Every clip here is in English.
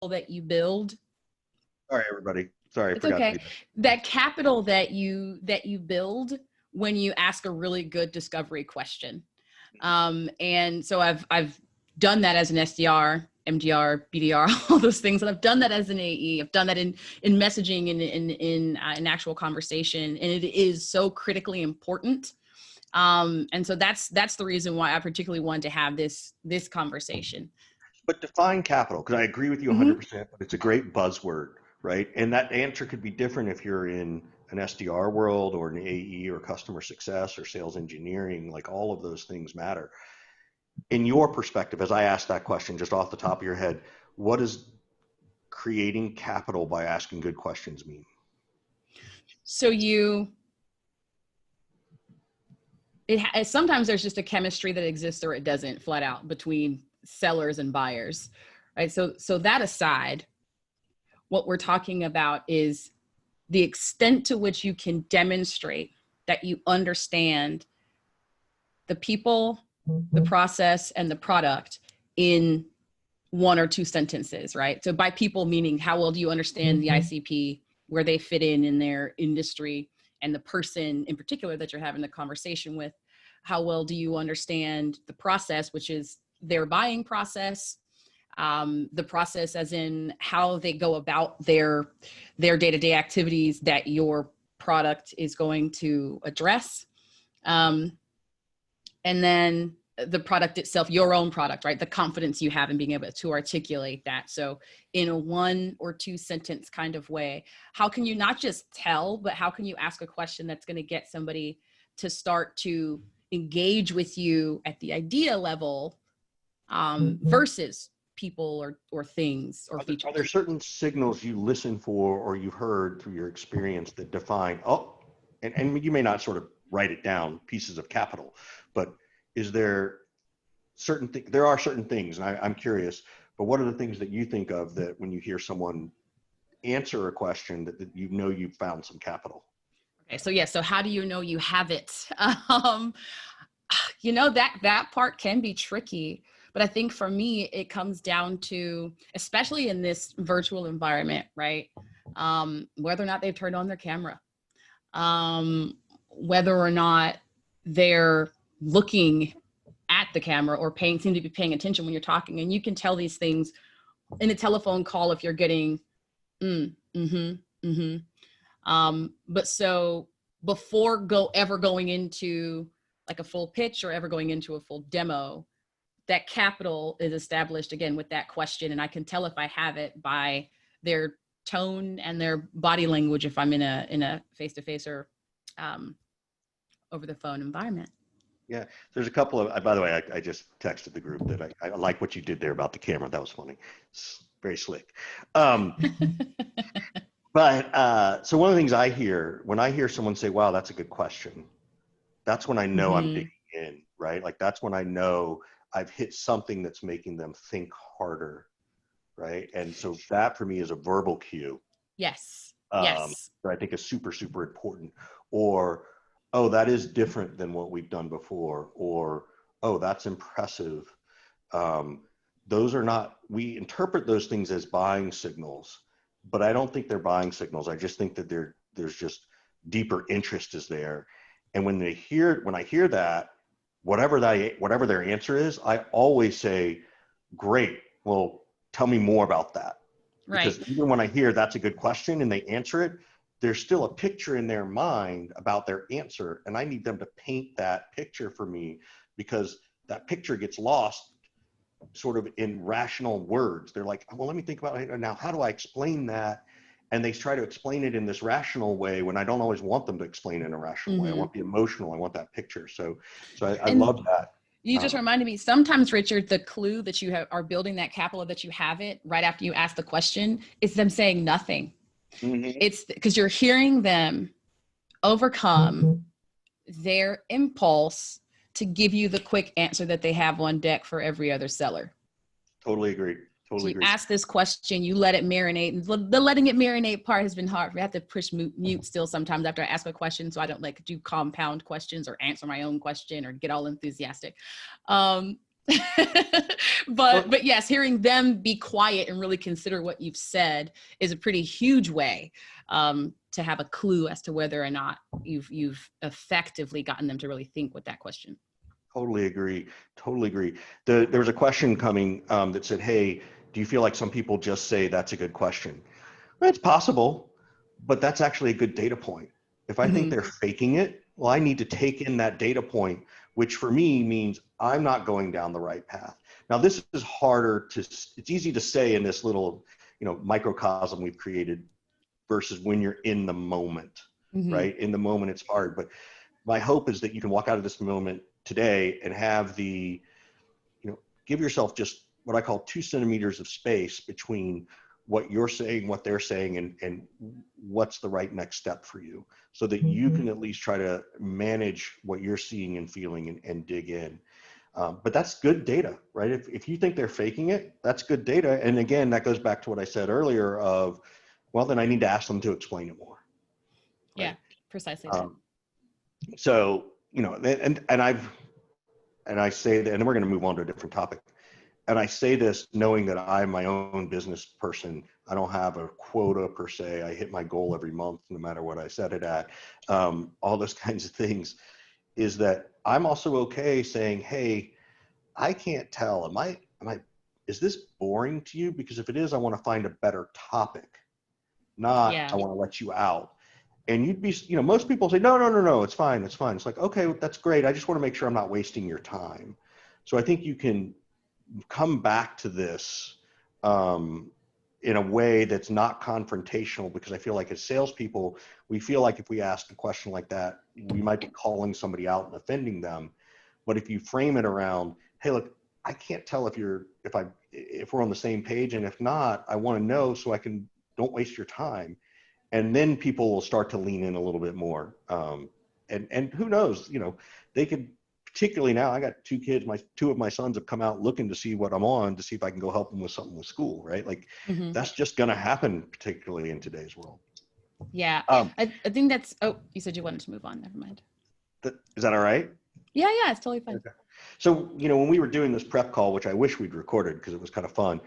that you build. Sorry, everybody. Sorry, I It's forgot okay. to do That capital that you build when you ask a really good discovery question. And so I've done that as an SDR, MDR, BDR, all those things. And I've done that as an AE. I've done that in messaging, in an actual conversation. And it is so critically important. And so that's the reason why I particularly wanted to have this conversation. But define capital, because I agree with you 100%, but it's a great buzzword, right? And that answer could be different if you're in an SDR world or an AE or customer success or sales engineering. Like, all of those things matter. In your perspective, as I asked that question just off the top of your head, what does creating capital by asking good questions mean? So sometimes there's just a chemistry that exists or it doesn't, flat out, between sellers and buyers, right? So that aside, what we're talking about is the extent to which you can demonstrate that you understand the people, the process, and the product in one or two sentences, right? So by people, meaning how well do you understand the ICP, where they fit in their industry, and the person in particular that you're having the conversation with. How well do you understand the process, which is their buying process, the process as in how they go about their day-to-day activities that your product is going to address. And then the product itself, your own product, right? The confidence you have in being able to articulate that. So in a 1 or 2 sentence kind of way, how can you not just tell, but how can you ask a question that's going to get somebody to start to engage with you at the idea level, versus people or things or features? Are there certain signals you listen for or you've heard through your experience that define, and you may not sort of write it down, pieces of capital, but is there there are certain things, and I'm curious, but what are the things that you think of that when you hear someone answer a question that you know you've found some capital? Okay, so yeah, so how do you know you have it? That part can be tricky, but I think for me, it comes down to, especially in this virtual environment, right? Whether or not they've turned on their camera, whether or not they're looking at the camera or seem to be paying attention when you're talking. And you can tell these things in a telephone call if you're getting, but so before ever going into like a full pitch or ever going into a full demo, that capital is established again with that question. And I can tell if I have it by their tone and their body language if I'm in a face-to-face or over the phone environment. Yeah, there's a couple of, by the way, I just texted the group that I like what you did there about the camera. That was funny. It's very slick. But so one of the things I hear, when I hear someone say, wow, that's a good question, that's when I know I'm digging in, right? Like, that's when I know I've hit something that's making them think harder, right? And so that for me is a verbal cue. Yes. Yes. That I think is super, super important. Or, oh, that is different than what we've done before. Or, oh, that's impressive. Those are not, we interpret those things as buying signals, but I don't think they're buying signals. I just think that there's just deeper interest is there. And when I hear that, whatever their answer is, I always say, great, well, tell me more about that. Right. Because even when I hear that's a good question and they answer it, there's still a picture in their mind about their answer. And I need them to paint that picture for me, because that picture gets lost sort of in rational words. They're like, well, let me think about it now. How do I explain that? And they try to explain it in this rational way when I don't always want them to explain it in a rational way. I want the emotional, I want that picture. So I love that. You just reminded me, sometimes, Richard, the clue that you are building that capital, that you have it right after you ask the question, is them saying nothing. It's because you're hearing them overcome their impulse to give you the quick answer that they have on deck for every other seller. Totally agree. So you ask this question, you let it marinate. And the letting it marinate part has been hard. I have to push mute still sometimes after I ask a question, so I don't like do compound questions or answer my own question or get all enthusiastic. But yes, hearing them be quiet and really consider what you've said is a pretty huge way to have a clue as to whether or not you've effectively gotten them to really think with that question. Totally agree. Totally agree. There was a question coming that said, "Hey, do you feel like some people just say that's a good question?" Well, it's possible, but that's actually a good data point. If I think they're faking it, well, I need to take in that data point, which for me means I'm not going down the right path. Now, this is harder to, it's easy to say in this little, microcosm we've created versus when you're in the moment, right? In the moment, it's hard. But my hope is that you can walk out of this moment today and have give yourself just what I call 2 centimeters of space between what you're saying, what they're saying, and what's the right next step for you, so that you can at least try to manage what you're seeing and feeling and dig in. But that's good data, right? If you think they're faking it, that's good data. And again, that goes back to what I said earlier of, well, then I need to ask them to explain it more. Right? Yeah, precisely that. So, and I say that, and we're going to move on to a different topic. And I say this knowing that I'm my own business person. I don't have a quota per se. I hit my goal every month, no matter what I set it at. All those kinds of things, is that I'm also okay saying, hey, I can't tell. Is this boring to you? Because if it is, I want to find a better topic, not I want to let you out. And you'd be, most people say, no, it's fine. It's fine. It's like, okay, that's great. I just want to make sure I'm not wasting your time. So I think you can come back to this in a way that's not confrontational, because I feel like as salespeople, we feel like if we ask a question like that, we might be calling somebody out and offending them. But if you frame it around, hey, look, I can't tell if we're on the same page, and if not, I want to know so I don't waste your time. And then people will start to lean in a little bit more. And who knows, they could, particularly now, I got 2 kids, 2 of my sons have come out looking to see what I'm on, to see if I can go help them with something with school, right? Like that's just going to happen, particularly in today's world. Yeah. I think that's, you said you wanted to move on. Never mind. Is that all right? Yeah, it's totally fine. Okay. So, when we were doing this prep call, which I wish we'd recorded because it was kind of fun,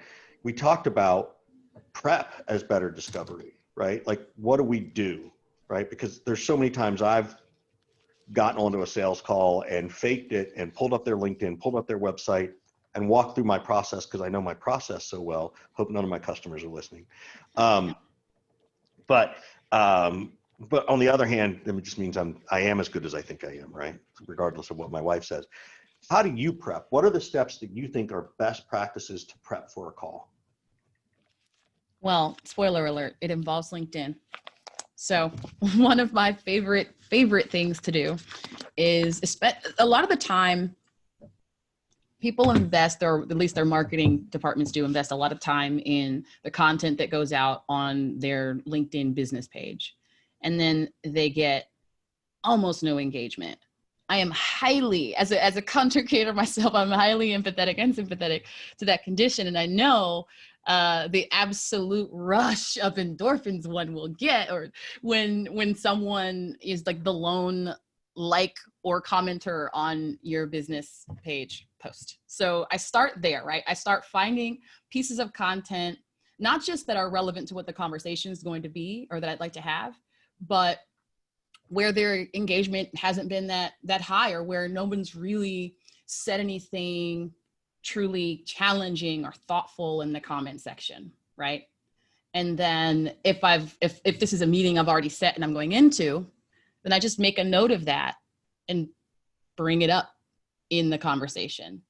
we talked about prep as better discovery, right? Like, what do we do, right? Because there's so many times I've gotten onto a sales call and faked it and pulled up their LinkedIn, pulled up their website, and walked through my process because I know my process so well. Hope none of my customers are listening. But on the other hand, it just means I am as good as I think I am, right? Regardless of what my wife says. How do you prep? What are the steps that you think are best practices to prep for a call? Well, spoiler alert, it involves LinkedIn. So one of my favorite things to do is, a lot of the time, people invest, or at least their marketing departments do invest a lot of time in the content that goes out on their LinkedIn business page. And then they get almost no engagement. I am highly, as a content creator myself, I'm highly empathetic and sympathetic to that condition. And I know the absolute rush of endorphins one will get, or when someone is like the lone like or commenter on your business page post. So I start there, right? I start finding pieces of content, not just that are relevant to what the conversation is going to be or that I'd like to have, but where their engagement hasn't been that high, or where no one's really said anything truly challenging or thoughtful in the comment section, right? And then if this is a meeting I've already set and I'm going into, then I just make a note of that and bring it up in the conversation.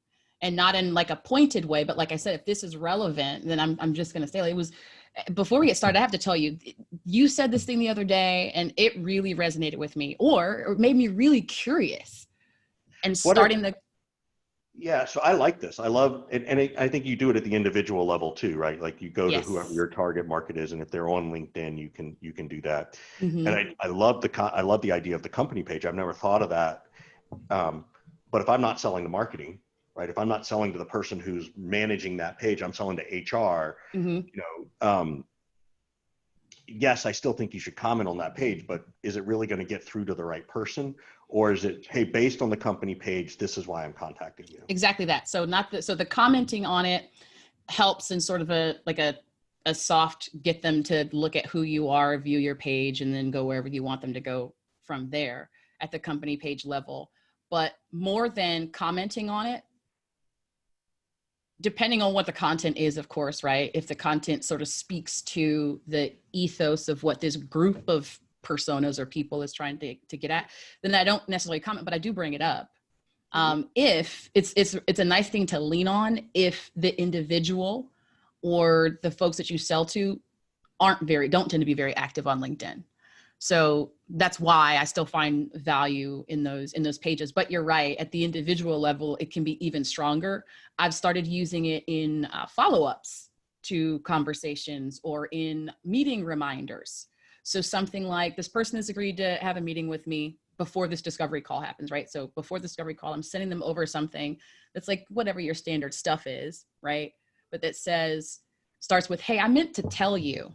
And not in like a pointed way, but like I said, if this is relevant, then I'm just going to say, like, it was, before we get started, I have to tell you, you said this thing the other day and it really resonated with me, or it made me really curious. And yeah, so I like this. I love it. And I think you do it at the individual level too, right? Like you go to whoever your target market is. And if they're on LinkedIn, you can do that. And I love the idea of the company page. I've never thought of that. But if I'm not selling the marketing, right? If I'm not selling to the person who's managing that page, I'm selling to HR, yes, I still think you should comment on that page, but is it really going to get through to the right person? Or is it, hey, based on the company page, this is why I'm contacting you? Exactly that. So the commenting on it helps in sort of a soft get them to look at who you are, view your page, and then go wherever you want them to go from there at the company page level. But more than commenting on it, depending on what the content is, of course, right? If the content sort of speaks to the ethos of what this group of personas or people is trying to get at, then I don't necessarily comment, but I do bring it up. If it's a nice thing to lean on if the individual or the folks that you sell to don't tend to be very active on LinkedIn. So that's why I still find value in those pages. But you're right, at the individual level, it can be even stronger. I've started using it in follow-ups to conversations or in meeting reminders. So something like, this person has agreed to have a meeting with me before this discovery call happens, right? So before the discovery call, I'm sending them over something that's like whatever your standard stuff is, right? But that starts with, hey, I meant to tell you.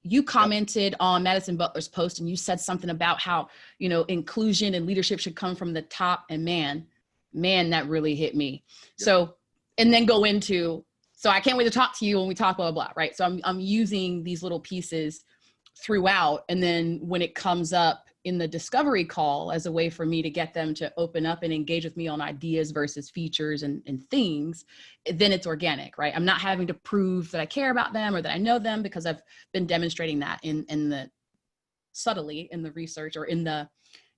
You commented on Madison Butler's post and you said something about how, inclusion and leadership should come from the top, and man, that really hit me. Yep. So, and then go into, so I can't wait to talk to you when we talk, blah, blah, blah, right? So I'm using these little pieces throughout. And then when it comes up in the discovery call as a way for me to get them to open up and engage with me on ideas versus features and things, then it's organic, right? I'm not having to prove that I care about them or that I know them, because I've been demonstrating that subtly in the research or in the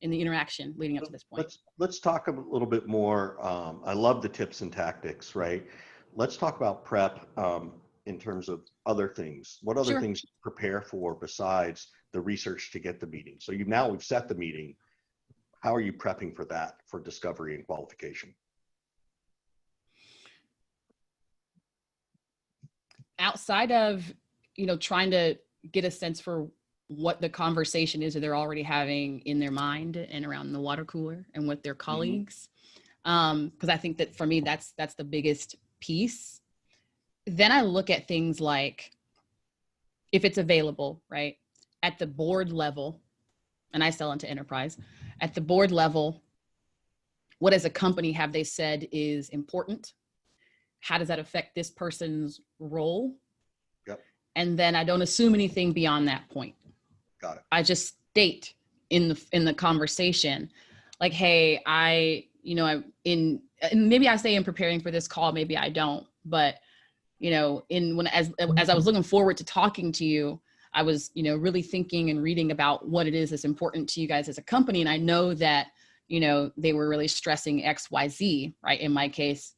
interaction leading up to this point. Let's talk a little bit more. I love the tips and tactics, right? Let's talk about prep in terms of other things. What other things to prepare for besides the research to get the meeting? So we've set the meeting. How are you prepping for that, for discovery and qualification? Outside of, trying to get a sense for what the conversation is that they're already having in their mind and around the water cooler and with their colleagues. Because I think that for me, that's the biggest piece. Then I look at things like, if it's available, right? At the board level, and I sell into enterprise, at the board level, what as a company have they said is important? How does that affect this person's role? Yep. And then I don't assume anything beyond that point. Got it. I just state in the conversation, like, hey, and maybe I say in preparing for this call, maybe I don't, but as I was looking forward to talking to you, I was, really thinking and reading about what it is that's important to you guys as a company. And I know that, they were really stressing X, Y, Z, right? In my case,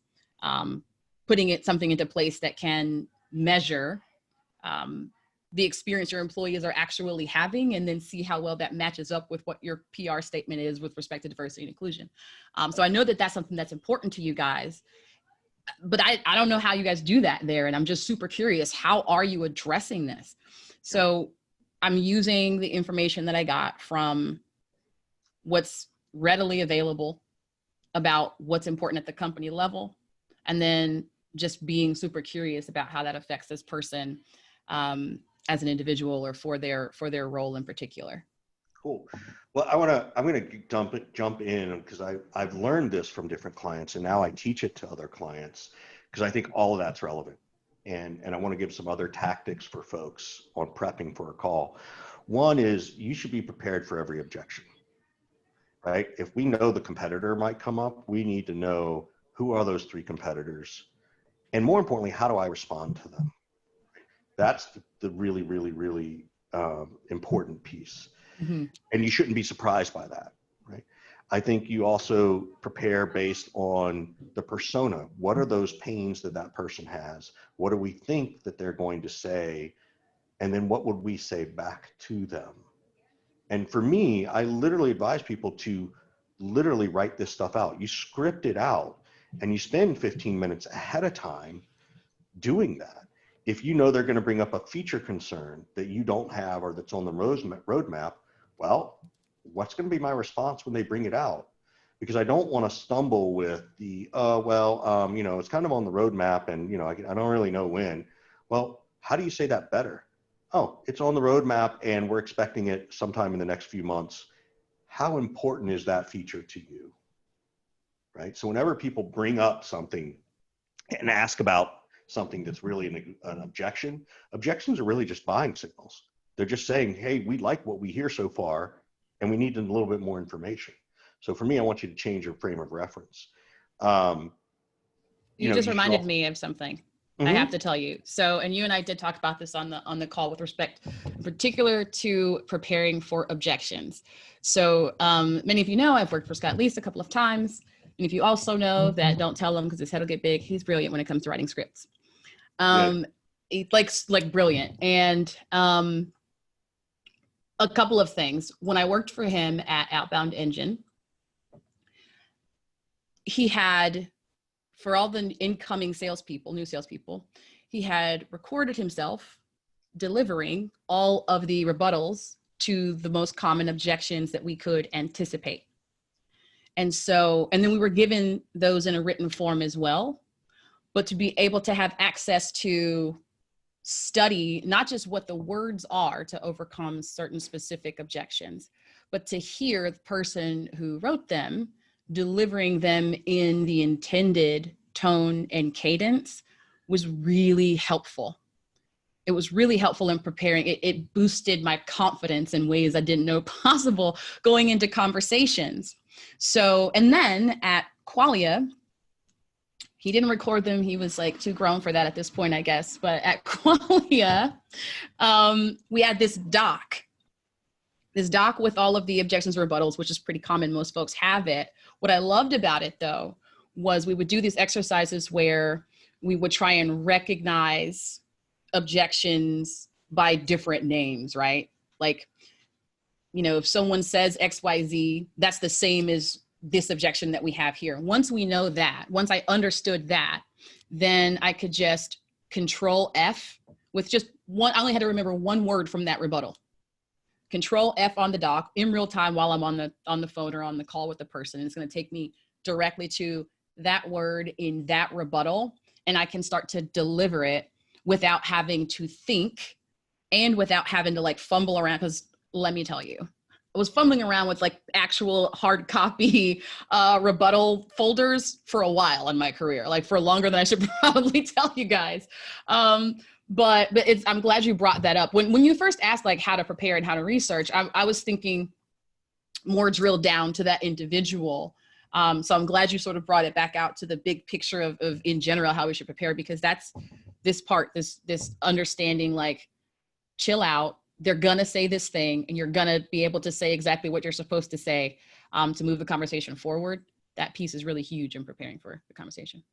putting something into place that can measure the experience your employees are actually having, and then see how well that matches up with what your PR statement is with respect to diversity and inclusion. So I know that that's something that's important to you guys. But I don't know how you guys do that there. And I'm just super curious, how are you addressing this? So I'm using the information that I got from what's readily available about what's important at the company level, and then just being super curious about how that affects this person as an individual or for their role in particular. Cool. Well, I'm gonna jump in, because I've learned this from different clients, and now I teach it to other clients, because I think all of that's relevant. And I want to give some other tactics for folks on prepping for a call. One is, you should be prepared for every objection, right? If we know the competitor might come up, we need to know who are those three competitors, and more importantly, how do I respond to them? That's the really, really, really important piece. Mm-hmm. And you shouldn't be surprised by that, right? I think you also prepare based on the persona. What are those pains that person has? What do we think that they're going to say? And then what would we say back to them? And for me, I literally advise people to literally write this stuff out. You script it out, and you spend 15 minutes ahead of time doing that. If you know they're going to bring up a feature concern that you don't have, or that's on the roadmap, well, what's going to be my response when they bring it out? Because I don't want to stumble with the, it's kind of on the roadmap, and, I don't really know when. Well, how do you say that better? Oh, it's on the roadmap and we're expecting it sometime in the next few months. how important is that feature to you? Right? So whenever people bring up something and ask about something that's really an objection, objections are really just buying signals. They're just saying, hey, we like what we hear so far, and we need a little bit more information. So for me, I want you to change your frame of reference. You just reminded me of something. I have to tell you. So, and you and I did talk about this on the call with respect, in particular to preparing for objections. So many of you know I've worked for Scott Leese a couple of times. And if you also know that, don't tell him because his head will get big. He's brilliant when it comes to writing scripts. Like brilliant. And a couple of things. When I worked for him at Outbound Engine, he had, for all the incoming salespeople, new salespeople, he had recorded himself delivering all of the rebuttals to the most common objections that we could anticipate. And then we were given those in a written form as well, but to be able to have access to study not just what the words are to overcome certain specific objections, but to hear the person who wrote them delivering them in the intended tone and cadence was really helpful. It was really helpful in preparing. It boosted my confidence in ways I didn't know possible going into conversations. So, and then at Qualia, he didn't record them. He was like too grown for that at this point, I guess. But at Qualia, we had this doc with all of the objections and rebuttals, which is pretty common. Most folks have it. What I loved about it, though, was we would do these exercises where we would try and recognize objections by different names, right? Like, you know, if someone says XYZ, that's the same as this objection that we have here. Once we know that, once I understood that, then I could just Control F with just one. I only had to remember one word from that rebuttal. Control F on the doc in real time while I'm on the phone or on the call with the person. And it's going to take me directly to that word in that rebuttal, and I can start to deliver it without having to think and without having to like fumble around. Because let me tell you, I was fumbling around with like actual hard copy rebuttal folders for a while in my career, like for longer than I should probably tell you guys. But I'm glad you brought that up. When you first asked like how to prepare and how to research, I was thinking more drilled down to that individual. So I'm glad you sort of brought it back out to the big picture of in general, how we should prepare, because that's this part, this understanding, like, chill out. They're gonna say this thing and you're gonna be able to say exactly what you're supposed to say to move the conversation forward. That piece is really huge in preparing for the conversation.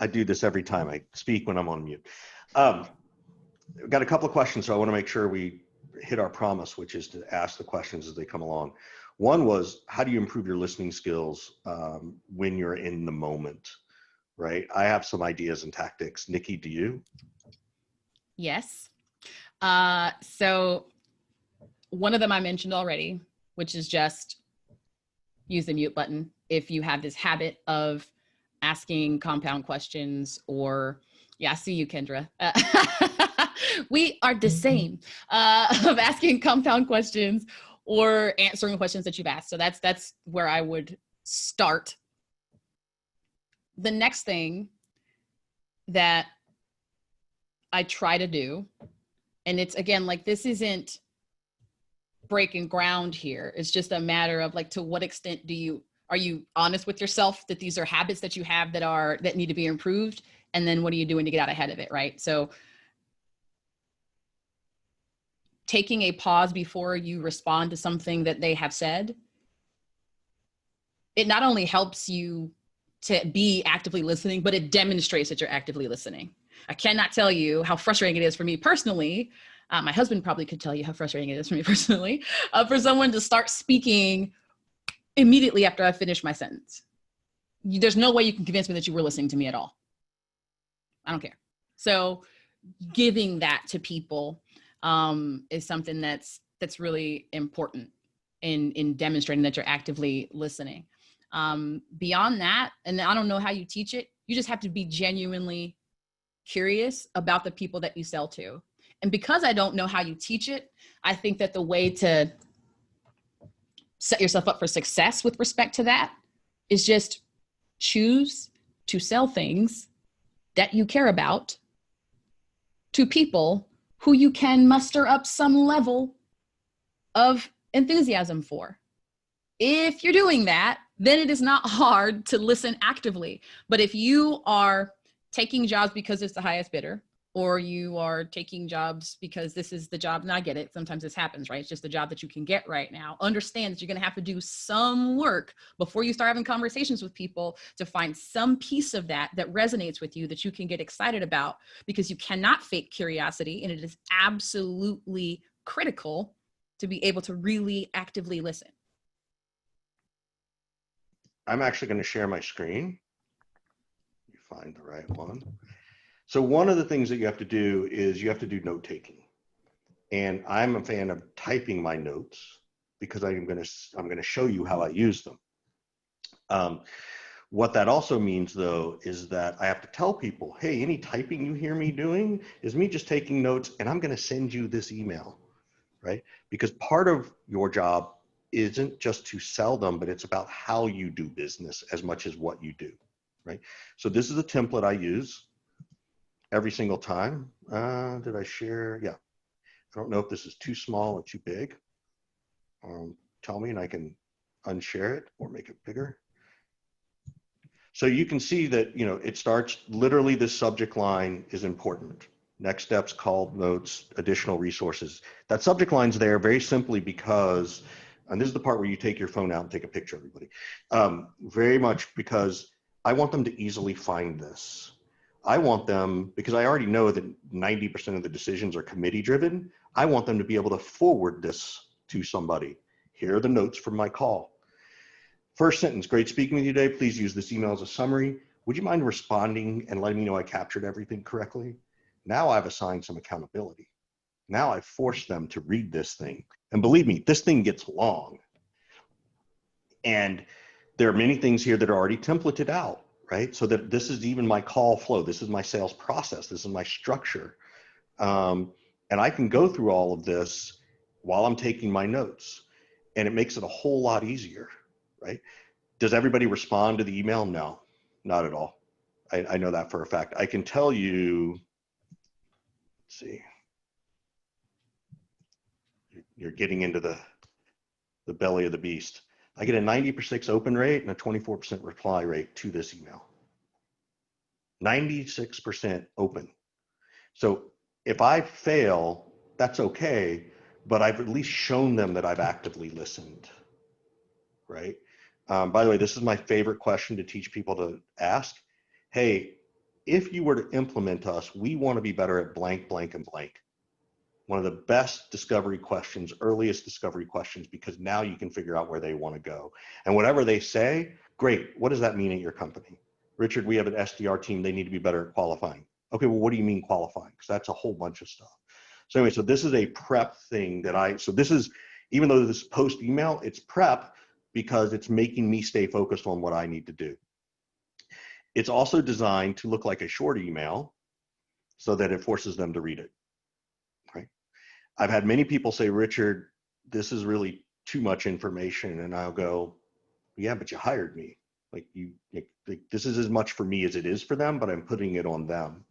I do this every time I speak when I'm on mute. I've got a couple of questions, so I want to make sure we hit our promise, which is to ask the questions as they come along. One was, how do you improve your listening skills when you're in the moment, right? I have some ideas and tactics. Nikki, do you? Yes. So one of them I mentioned already, which is just use the mute button. If you have this habit of asking compound questions, or I see you, Kendra. We are the same, of asking compound questions or answering questions that you've asked. So that's where I would start. The next thing that I try to do, and it's again, like, this isn't breaking ground here. It's just a matter of like, to what extent are you honest with yourself that these are habits that you have that need to be improved? And then what are you doing to get out ahead of it, right? So taking a pause before you respond to something that they have said, it not only helps you to be actively listening, but it demonstrates that you're actively listening. I cannot tell you how frustrating it is for me personally. My husband probably could tell you how frustrating it is for me personally, for someone to start speaking immediately after I finish my sentence. There's no way you can convince me that you were listening to me at all. I don't care. So giving that to people is something that's really important in demonstrating that you're actively listening. Beyond that, and I don't know how you teach it, you just have to be genuinely curious about the people that you sell to. And because I don't know how you teach it, I think that the way to set yourself up for success with respect to that is just choose to sell things that you care about to people who you can muster up some level of enthusiasm for. If you're doing that, then it is not hard to listen actively. But if you are taking jobs because it's the highest bidder, or you are taking jobs because this is the job, and I get it, sometimes this happens, right? It's just the job that you can get right now. Understand that you're going to have to do some work before you start having conversations with people to find some piece of that that resonates with you, that you can get excited about, because you cannot fake curiosity, and it is absolutely critical to be able to really actively listen. I'm actually going to share my screen. You find the right one. So one of the things that you have to do is you have to do note taking. And I'm a fan of typing my notes because I'm going to show you how I use them. What that also means, though, is that I have to tell people, hey, any typing you hear me doing is me just taking notes, and I'm going to send you this email, right? Because part of your job isn't just to sell them, but it's about how you do business as much as what you do, right? So this is a template I use every single time. Did I share? Yeah. I don't know if this is too small or too big. Tell me and I can unshare it or make it bigger. So you can see that, you know, it starts literally, this subject line is important. Next steps, called notes, additional resources. That subject line's there very simply because, and this is the part where you take your phone out and take a picture, everybody. Very much because I want them to easily find this. I want them, because I already know that 90% of the decisions are committee driven, I want them to be able to forward this to somebody. Here are the notes from my call. First sentence, great speaking with you today. Please use this email as a summary. Would you mind responding and letting me know I captured everything correctly? Now I've assigned some accountability. Now I've forced them to read this thing. And believe me, this thing gets long. And there are many things here that are already templated out, right? So that this is even my call flow. This is my sales process. This is my structure. And I can go through all of this while I'm taking my notes. And it makes it a whole lot easier, right? Does everybody respond to the email? No, not at all. I know that for a fact. I can tell you, let's see, you're getting into the belly of the beast. I get a 90% open rate and a 24% reply rate to this email. 96% open. So if I fail, that's okay, but I've at least shown them that I've actively listened, right? By the way, this is my favorite question to teach people to ask. Hey, if you were to implement us, we want to be better at blank, blank, and blank. One of the best discovery questions, earliest discovery questions, because now you can figure out where they want to go. And whatever they say, great. What does that mean at your company? Richard, we have an SDR team. They need to be better at qualifying. Okay, well, what do you mean qualifying? Because that's a whole bunch of stuff. So anyway, so this is a prep thing that so this is, even though this is post email, it's prep because it's making me stay focused on what I need to do. It's also designed to look like a short email so that it forces them to read it, right? I've had many people say, Richard, this is really too much information. And I'll go, yeah, but you hired me. Like this is as much for me as it is for them, but I'm putting it on them.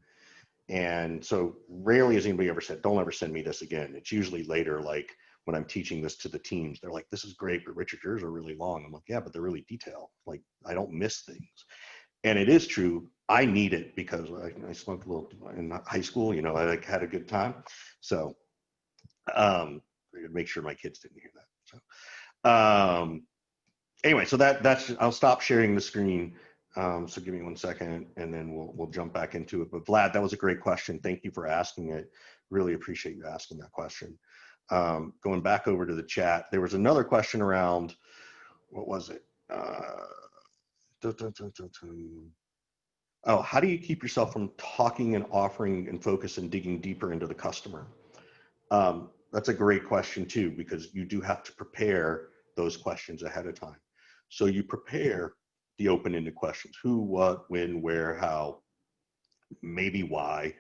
And so rarely has anybody ever said, don't ever send me this again. It's usually later, like when I'm teaching this to the teams, they're like, this is great, but Richard, yours are really long. I'm like, yeah, but they're really detailed. Like I don't miss things. And it is true. I need it because I smoked a little in high school, you know, I like had a good time. So I could make sure my kids didn't hear that. So anyway, so that's, I'll stop sharing the screen. So give me 1 second and then we'll jump back into it. But Vlad, that was a great question. Thank you for asking it. Really appreciate you asking that question. Going back over to the chat, there was another question around, what was it? Oh, how do you keep yourself from talking and offering and focus and digging deeper into the customer? That's a great question too, because you do have to prepare those questions ahead of time. So you prepare the open-ended questions: who, what, when, where, how, maybe why.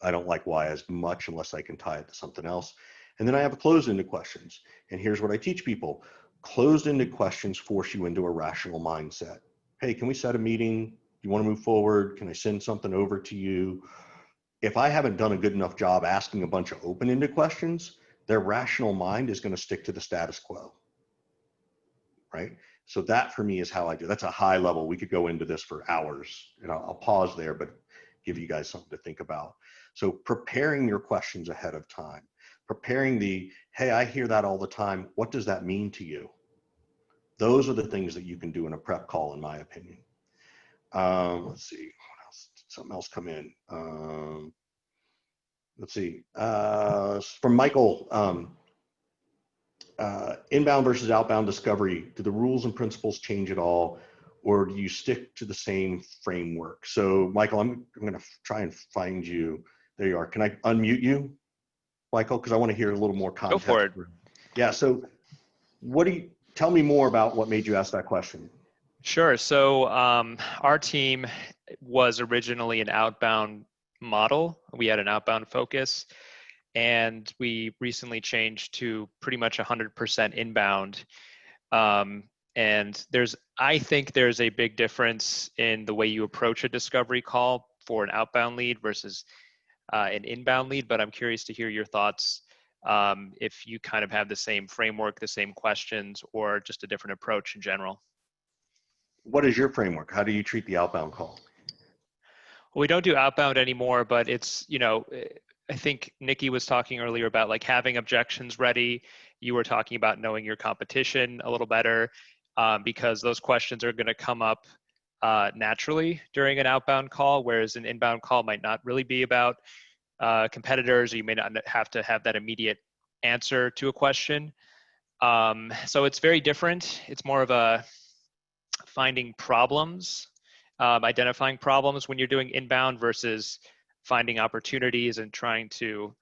I don't like why as much unless I can tie it to something else. And then I have closed-ended questions. And here's what I teach people. Closed-ended questions force you into a rational mindset. Hey, can we set a meeting? Do you want to move forward? Can I send something over to you? If I haven't done a good enough job asking a bunch of open-ended questions, their rational mind is going to stick to the status quo, right? So that for me is how I do. That's a high level. We could go into this for hours, and I'll pause there, but give you guys something to think about. So preparing your questions ahead of time, preparing hey, I hear that all the time. What does that mean to you? Those are the things that you can do in a prep call, in my opinion. Let's see, what else? Did something else come in? Let's see, from Michael, inbound versus outbound discovery. Do the rules and principles change at all, or do you stick to the same framework? So Michael, I'm going to try and find you. There you are. Can I unmute you, Michael? Because I want to hear a little more context. Go for it. Yeah. So tell me more about what made you ask that question. Sure. So our team was originally an outbound model. We had an outbound focus, and we recently changed to pretty much 100% inbound. And I think there's a big difference in the way you approach a discovery call for an outbound lead versus an inbound lead, but I'm curious to hear your thoughts if you kind of have the same framework, the same questions, or just a different approach in general. What is your framework? How do you treat the outbound call? Well, we don't do outbound anymore, but it's, I think Nikki was talking earlier about like having objections ready. You were talking about knowing your competition a little better because those questions are going to come up naturally during an outbound call, whereas an inbound call might not really be about competitors, or you may not have to have that immediate answer to a question. So it's very different. It's more of a finding problems, identifying problems when you're doing inbound versus finding opportunities and trying to,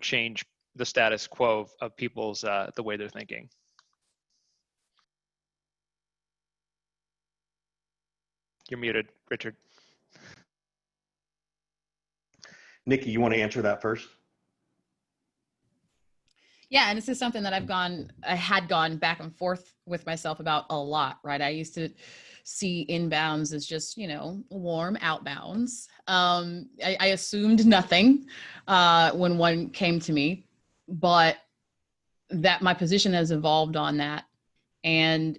change the status quo of people's, the way they're thinking. You're muted, Richard. Nikki, you want to answer that first? Yeah, and this is something that I had gone back and forth with myself about a lot, right? I used to see inbounds as just, warm outbounds. I assumed nothing when one came to me, but that my position has evolved on that. And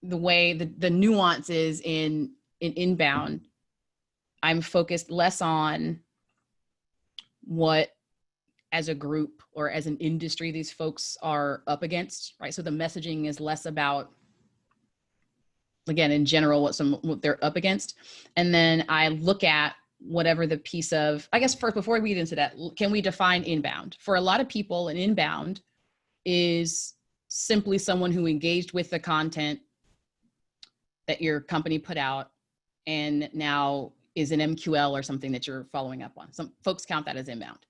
the way the nuances in inbound, I'm focused less on what as a group or as an industry these folks are up against, right? So the messaging is less about, again, in general, what they're up against. And then I look at whatever the piece of, I guess first, before we get into that, can we define inbound? For a lot of people, an inbound is simply someone who engaged with the content that your company put out and now is an MQL or something that you're following up on. Some folks count that as inbound.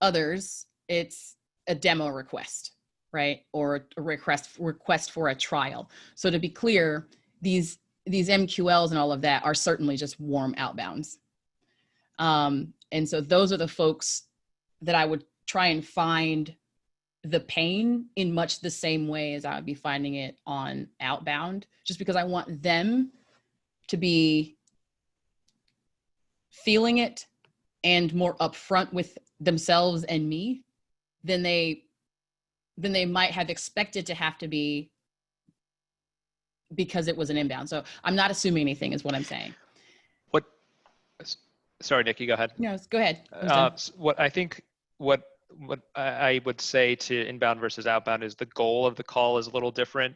Others, it's a demo request, right? Or a request for a trial. So to be clear, these MQLs and all of that are certainly just warm outbounds. And so those are the folks that I would try and find the pain in much the same way as I would be finding it on outbound, just because I want them to be feeling it and more upfront with themselves and me than they might have expected to have to be because it was an inbound. So I'm not assuming anything is what I'm saying. Sorry, Nikki, go ahead. No, go ahead. What I would say to inbound versus outbound is the goal of the call is a little different.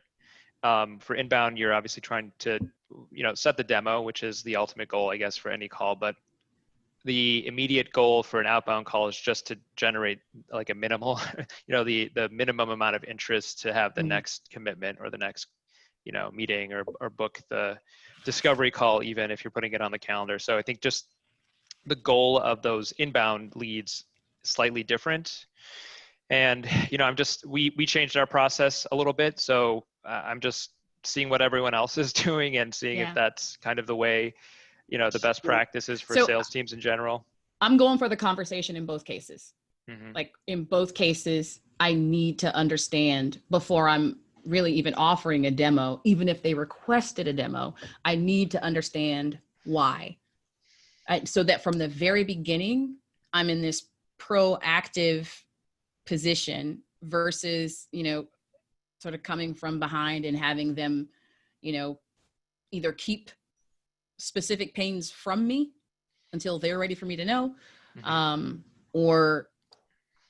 For inbound, you're obviously trying to, set the demo, which is the ultimate goal, I guess, for any call. But the immediate goal for an outbound call is just to generate like a minimal, the minimum amount of interest to have the next commitment or the next, meeting or book the discovery call, even if you're putting it on the calendar. So I think just the goal of those inbound leads is slightly different. And, we changed our process a little bit. So I'm just seeing what everyone else is doing and seeing if that's kind of the way, the best practices for sales teams in general. I'm going for the conversation in both cases. Mm-hmm. Like in both cases, I need to understand before I'm really even offering a demo, even if they requested a demo, I need to understand why. So that from the very beginning, I'm in this proactive position versus, sort of coming from behind and having them, either keep specific pains from me until they're ready for me to know, or,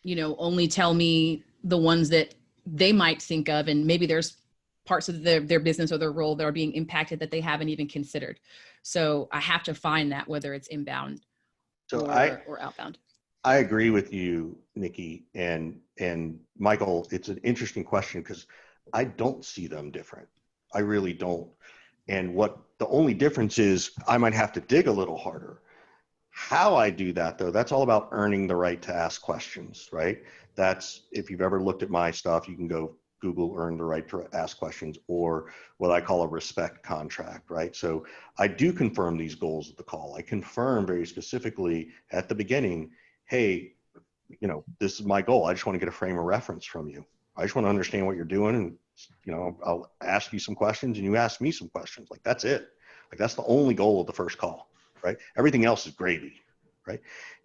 only tell me the ones that they might think of, and maybe there's parts of their business or their role that are being impacted that they haven't even considered. So I have to find that, whether it's inbound or outbound. I agree with you, Nikki, and Michael. It's an interesting question because I don't see them different. I really don't. And what the only difference is, I might have to dig a little harder. How I do that, though, that's all about earning the right to ask questions, right? That's, if you've ever looked at my stuff, you can go Google earn the right to ask questions, or what I call a respect contract, right? So I do confirm these goals of the call. I confirm very specifically at the beginning, hey, this is my goal. I just want to get a frame of reference from you. I just want to understand what you're doing, and I'll ask you some questions and you ask me some questions. Like, that's it. Like, that's the only goal of the first call, right? Everything else is gravy, right?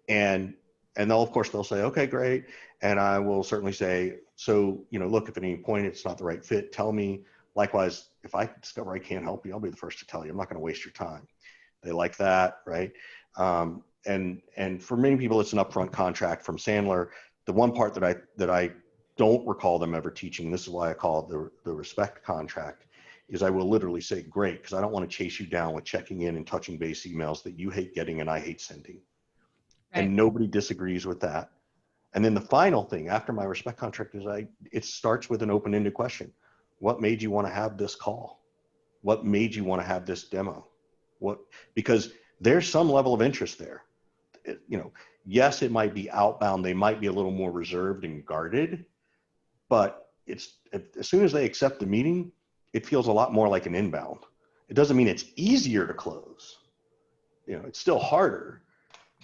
And they'll say, okay, great. And I will certainly say, so, look, if at any point it's not the right fit, tell me. Likewise, if I discover I can't help you, I'll be the first to tell you. I'm not going to waste your time. They like that, right? And for many people, it's an upfront contract from Sandler. The one part that I don't recall them ever teaching, this is why I call it the respect contract, is I will literally say, great, because I don't want to chase you down with checking in and touching base emails that you hate getting and I hate sending. Right. And nobody disagrees with that. And then the final thing after my respect contract is it starts with an open-ended question. What made you want to have this call? What made you want to have this demo? Because there's some level of interest there. Yes, it might be outbound. They might be a little more reserved and guarded, but as soon as they accept the meeting, it feels a lot more like an inbound. It doesn't mean it's easier to close. It's still harder,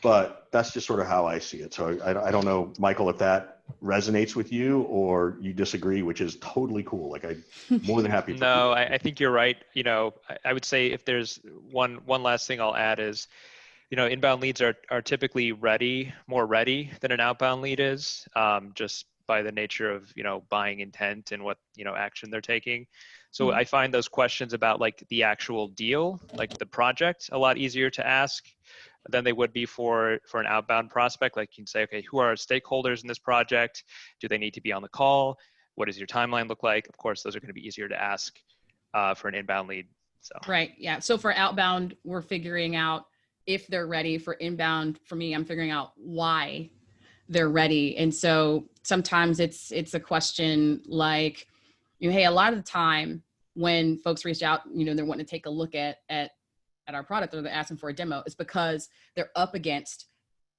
but that's just sort of how I see it. So I don't know, Michael, if that resonates with you or you disagree, which is totally cool. Like, I'm more than happy. No, I think you're right. I would say if there's one last thing I'll add is, inbound leads are typically more ready than an outbound lead is, just by the nature of, buying intent and what, action they're taking. So I find those questions about like the actual deal, like the project, a lot easier to ask than they would be for an outbound prospect. Like, you can say, okay, who are our stakeholders in this project? Do they need to be on the call? What does your timeline look like? Of course, those are going to be easier to ask for an inbound lead. So. Right. Yeah. So for outbound, we're figuring out if they're ready. For inbound, for me, I'm figuring out why they're ready. And so sometimes it's a question like, hey, a lot of the time when folks reach out, they're wanting to take a look at our product, or they're asking for a demo, it's because they're up against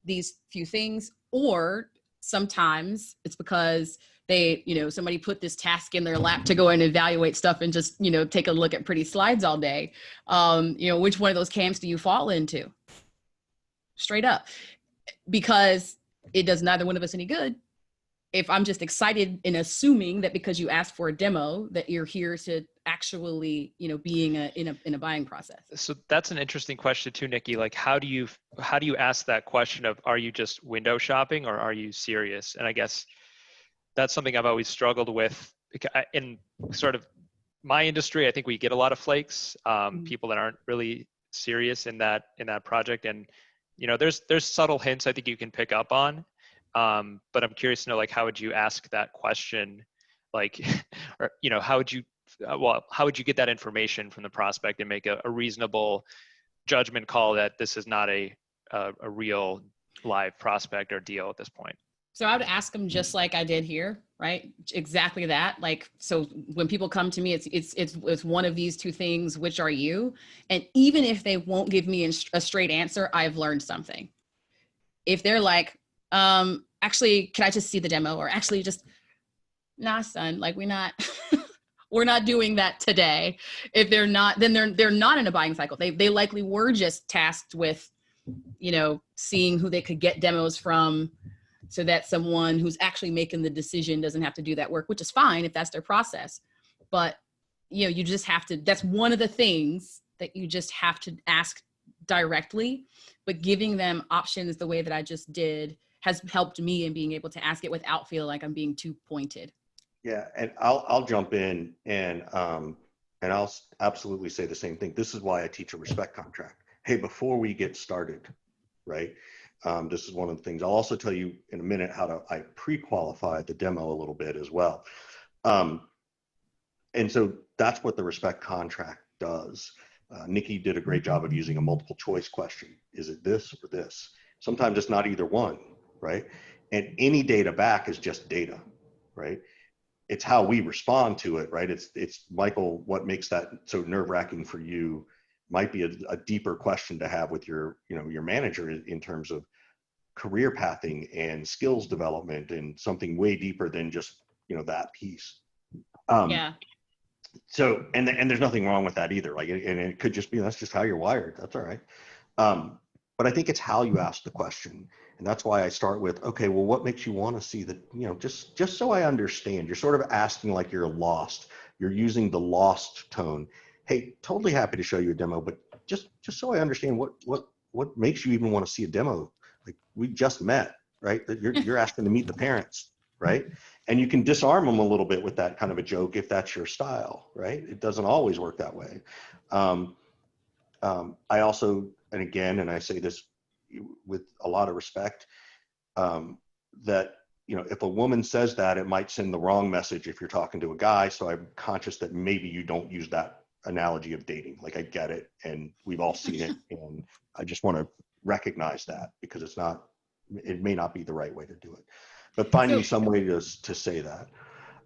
these few things, or sometimes it's because they, somebody put this task in their lap to go and evaluate stuff and just, take a look at pretty slides all day. Which one of those camps do you fall into? Straight up. Because it does neither one of us any good if I'm just excited and assuming that because you asked for a demo that you're here to actually, being in a buying process. So that's an interesting question too, Nikki. Like, how do you ask that question of, are you just window shopping or are you serious? And I guess that's something I've always struggled with in sort of my industry. I think we get a lot of flakes, people that aren't really serious in that project. And, there's subtle hints I think you can pick up on. But I'm curious to know, like, how would you ask that question? Like, or, how would you get that information from the prospect and make a reasonable judgment call that this is not a real live prospect or deal at this point? So I would ask them just like I did here, right? Exactly that. Like, so when people come to me, it's one of these two things. Which are you? And even if they won't give me a straight answer, I've learned something. If they're like, actually, can I just see the demo? Or actually just, nah, son, like we're not doing that today. If they're not, then they're not in a buying cycle. They likely were just tasked with, seeing who they could get demos from, so that someone who's actually making the decision doesn't have to do that work, which is fine if that's their process. But, you just have to, that's one of the things that you just have to ask directly. But giving them options the way that I just did has helped me in being able to ask it without feeling like I'm being too pointed. Yeah, and I'll jump in and I'll absolutely say the same thing. This is why I teach a respect contract. Hey, before we get started, right? This is one of the things. I'll also tell you in a minute how I pre-qualify the demo a little bit as well. And so that's what the respect contract does. Nikki did a great job of using a multiple choice question. Is it this or this? Sometimes it's not either one, right? And any data back is just data, right? It's how we respond to it, right? It's Michael, what makes that so nerve-wracking for you might be a deeper question to have with your manager in terms of career pathing and skills development and something way deeper than just, that piece. Yeah. So, and there's nothing wrong with that either. Like, and it could just be, that's just how you're wired. That's all right. But I think it's how you ask the question. And that's why I start with, okay, well, what makes you want to see that, just so I understand, you're sort of asking like you're lost. You're using the lost tone. Hey, totally happy to show you a demo, but just so I understand what makes you even want to see a demo. Like, we just met, right? You're asking to meet the parents, right? And you can disarm them a little bit with that kind of a joke if that's your style, right? It doesn't always work that way. I also, and again, and I say this with a lot of respect, that, if a woman says that, it might send the wrong message if you're talking to a guy. So I'm conscious that maybe you don't use that analogy of dating. Like, I get it, and we've all seen it, and I just want to recognize that because it may not be the right way to do it, but finding some way to say that.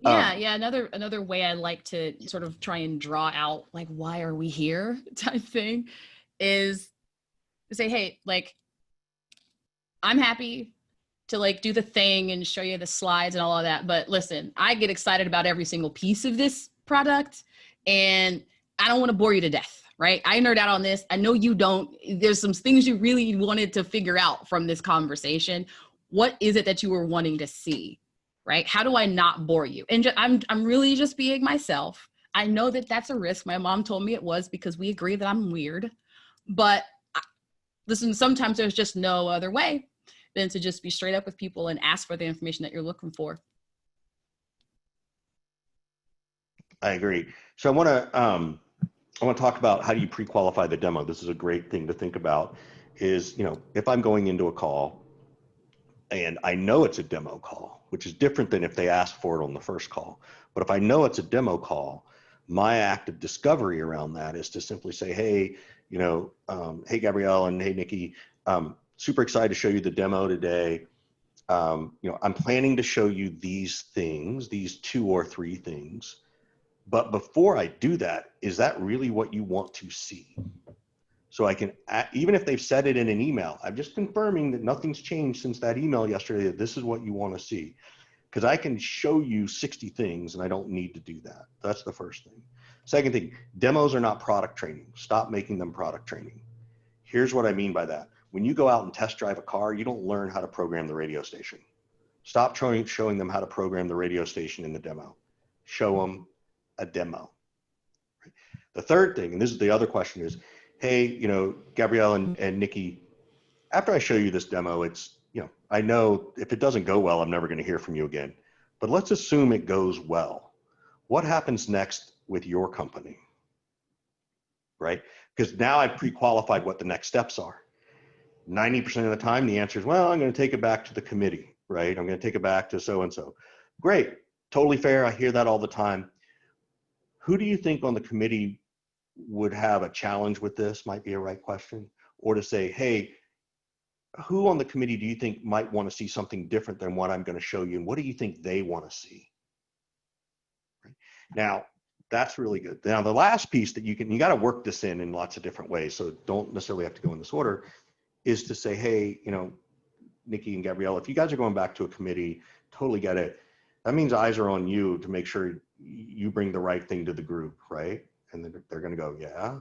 Yeah. Another way I like to sort of try and draw out, like, why are we here type thing, is to say, hey, like, I'm happy to like do the thing and show you the slides and all of that, but listen, I get excited about every single piece of this product, and I don't want to bore you to death, right? I nerd out on this. I know you don't. There's some things you really wanted to figure out from this conversation. What is it that you were wanting to see, right? How do I not bore you? And I'm really just being myself. I know that that's a risk. My mom told me it was because we agree that I'm weird. But listen, sometimes there's just no other way than to just be straight up with people and ask for the information that you're looking for. I agree. So I want to talk about how do you pre-qualify the demo. This is a great thing to think about is, if I'm going into a call and I know it's a demo call, which is different than if they ask for it on the first call. But if I know it's a demo call, my act of discovery around that is to simply say, hey, hey, Gabrielle, and hey, Nikki, super excited to show you the demo today. I'm planning to show you these things, these 2 or 3 things. But before I do that, is that really what you want to see? So I can, even if they've said it in an email, I'm just confirming that nothing's changed since that email yesterday, that this is what you want to see. Because I can show you 60 things and I don't need to do that. That's the first thing. Second thing, demos are not product training. Stop making them product training. Here's what I mean by that. When you go out and test drive a car, you don't learn how to program the radio station. Stop showing them how to program the radio station in the demo. Show them a demo. The third thing, and this is the other question, is, hey, Gabrielle and Nikki, after I show you this demo, it's, I know if it doesn't go well, I'm never going to hear from you again. But let's assume it goes well. What happens next with your company? Right? Because now I've pre-qualified what the next steps are. 90% of the time, the answer is, well, I'm going to take it back to the committee, right? I'm going to take it back to so-and-so. Great. Totally fair. I hear that all the time. Who do you think on the committee would have a challenge with this? Might be a right question. Or to say, hey, who on the committee do you think might want to see something different than what I'm going to show you? And what do you think they want to see? Right. Now, that's really good. Now, the last piece that you got to work this in lots of different ways. So don't necessarily have to go in this order, is to say, hey, Nikki and Gabrielle, if you guys are going back to a committee, totally get it. That means eyes are on you to make sure you bring the right thing to the group, right? And then they're going to go, yeah,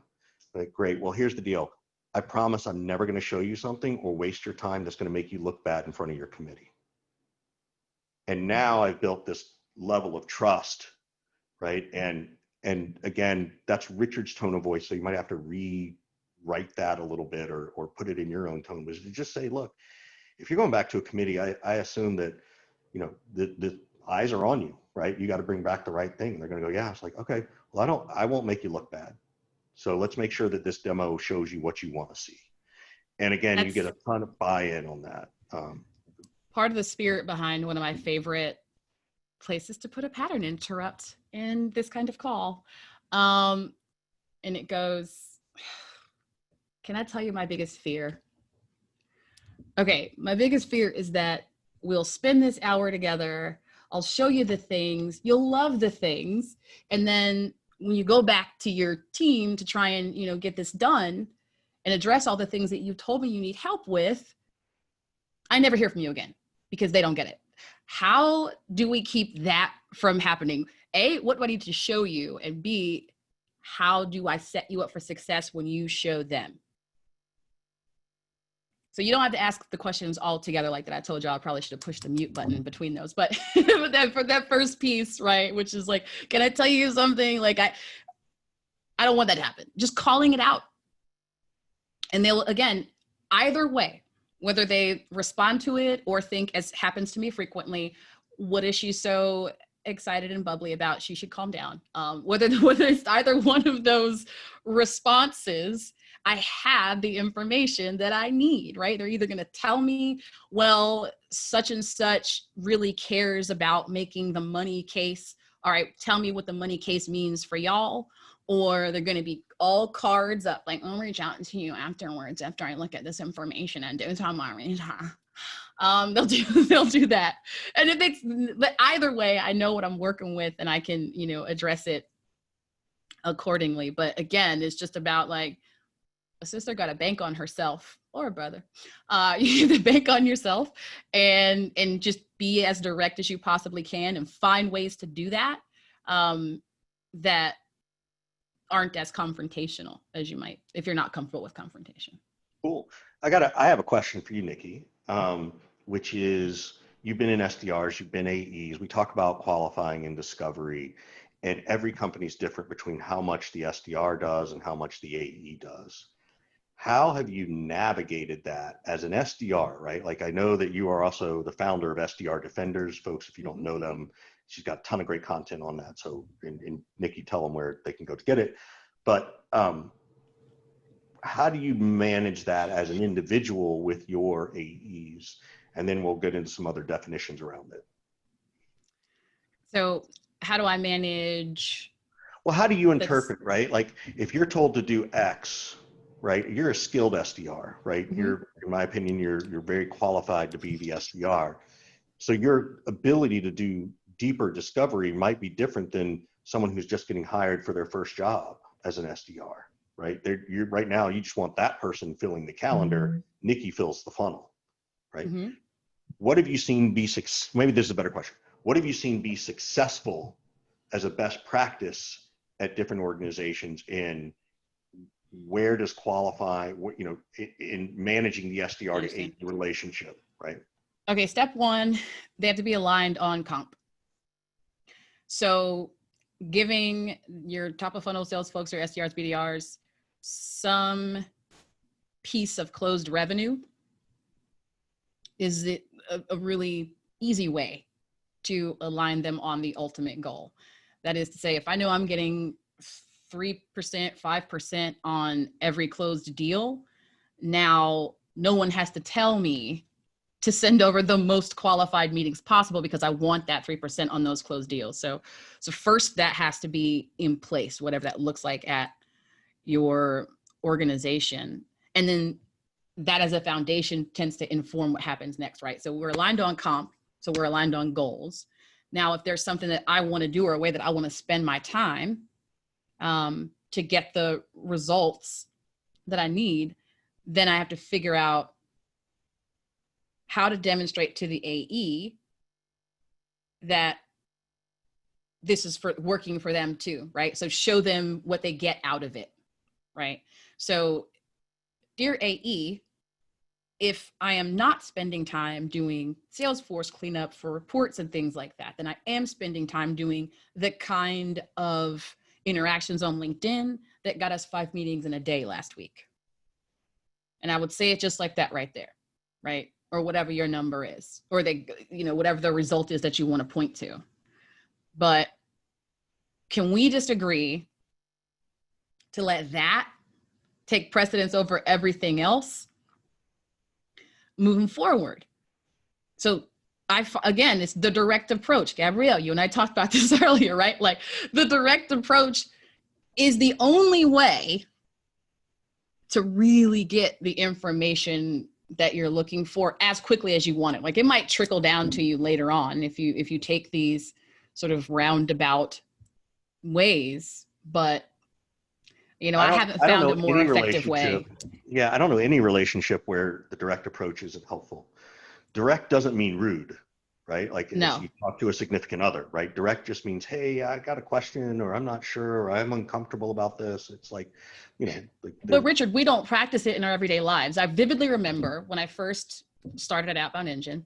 like, great. Well, here's the deal. I promise I'm never going to show you something or waste your time that's going to make you look bad in front of your committee. And now I've built this level of trust, right? And again, that's Richard's tone of voice. So you might have to rewrite that a little bit or put it in your own tone, but just say, look, if you're going back to a committee, I assume that, you know, the eyes are on you, right? You got to bring back the right thing. And they're going to go, yeah. It's like, okay, well, I won't make you look bad. So let's make sure that this demo shows you what you want to see. And again, you get a ton of buy-in on that. Part of the spirit behind one of my favorite places to put a pattern interrupt in this kind of call. And it goes, can I tell you my biggest fear? Okay, my biggest fear is that we'll spend this hour together. I'll show you the things. You'll love the things. And then when you go back to your team to try and, you know, get this done and address all the things that you told me you need help with, I never hear from you again because they don't get it. How do we keep that from happening? A, what do I need to show you? And B, how do I set you up for success when you show them? So you don't have to ask the questions all together like that. I told you I probably should have pushed the mute button between those, but for that first piece, right, which is like, can I tell you something? Like, I don't want that to happen. Just calling it out. And they'll, again, either way, whether they respond to it or think, as happens to me frequently, what is she so excited and bubbly about? She should calm down. Whether it's either one of those responses, I have the information that I need, right? They're either going to tell me, well, such and such really cares about making the money case. All right, tell me what the money case means for y'all. Or they're going to be all cards up, like, I'll reach out to you afterwards after I look at this information and do some they'll do that. And if it's, but either way, I know what I'm working with and I can, you know, address it accordingly. But again, it's just about like, a sister got to bank on herself, or a brother. You need to bank on yourself and just be as direct as you possibly can and find ways to do that, that aren't as confrontational as you might, if you're not comfortable with confrontation. Cool. I have a question for you, Nikki, which is, you've been in SDRs, you've been AEs. We talk about qualifying and discovery, and every company is different between how much the SDR does and how much the AE does. How have you navigated that as an SDR, right? Like, I know that you are also the founder of SDR Defenders. Folks, if you don't know them, she's got a ton of great content on that. So, and Nikki, tell them where they can go to get it. But how do you manage that as an individual with your AEs? And then we'll get into some other definitions around it. So how do I manage? Well, how do you interpret, right? Like, if you're told to do X, right? You're a skilled SDR, right? Mm-hmm. You're, in my opinion, you're very qualified to be the SDR. So your ability to do deeper discovery might be different than someone who's just getting hired for their first job as an SDR, right? You're right now, you just want that person filling the calendar. Mm-hmm. Nikki fills the funnel, right? Mm-hmm. What have you seen be maybe this is a better question. What have you seen be successful as a best practice at different organizations, in where does qualify, you know, in managing the SDR to AE relationship, right? Okay, step one, they have to be aligned on comp. So giving your top of funnel sales folks or SDRs, BDRs some piece of closed revenue is a really easy way to align them on the ultimate goal. That is to say, if I know I'm getting 3%, 5% on every closed deal, now no one has to tell me to send over the most qualified meetings possible because I want that 3% on those closed deals. So first that has to be in place, whatever that looks like at your organization. And then that as a foundation tends to inform what happens next, right? So we're aligned on comp, so we're aligned on goals. Now, if there's something that I want to do or a way that I want to spend my time to get the results that I need, then I have to figure out how to demonstrate to the AE that this is for working for them too, right? So show them what they get out of it, right? So dear AE, if I am not spending time doing Salesforce cleanup for reports and things like that, then I am spending time doing the kind of interactions on LinkedIn that got us 5 meetings in a day last week. And I would say it just like that right there, right? Or whatever your number is, or whatever the result is that you want to point to. But can we just agree to let that take precedence over everything else moving forward? So again, it's the direct approach. Gabrielle, you and I talked about this earlier, right? Like, the direct approach is the only way to really get the information that you're looking for as quickly as you want it. Like, it might trickle down to you later on if you take these sort of roundabout ways, but I haven't found a more effective way. Yeah, I don't know any relationship where the direct approach isn't helpful. Direct doesn't mean rude, right? Like, no. If you talk to a significant other, right? Direct just means, hey, I got a question, or I'm not sure, or I'm uncomfortable about this. It's like, But Richard, we don't practice it in our everyday lives. I vividly remember when I first started at Outbound Engine,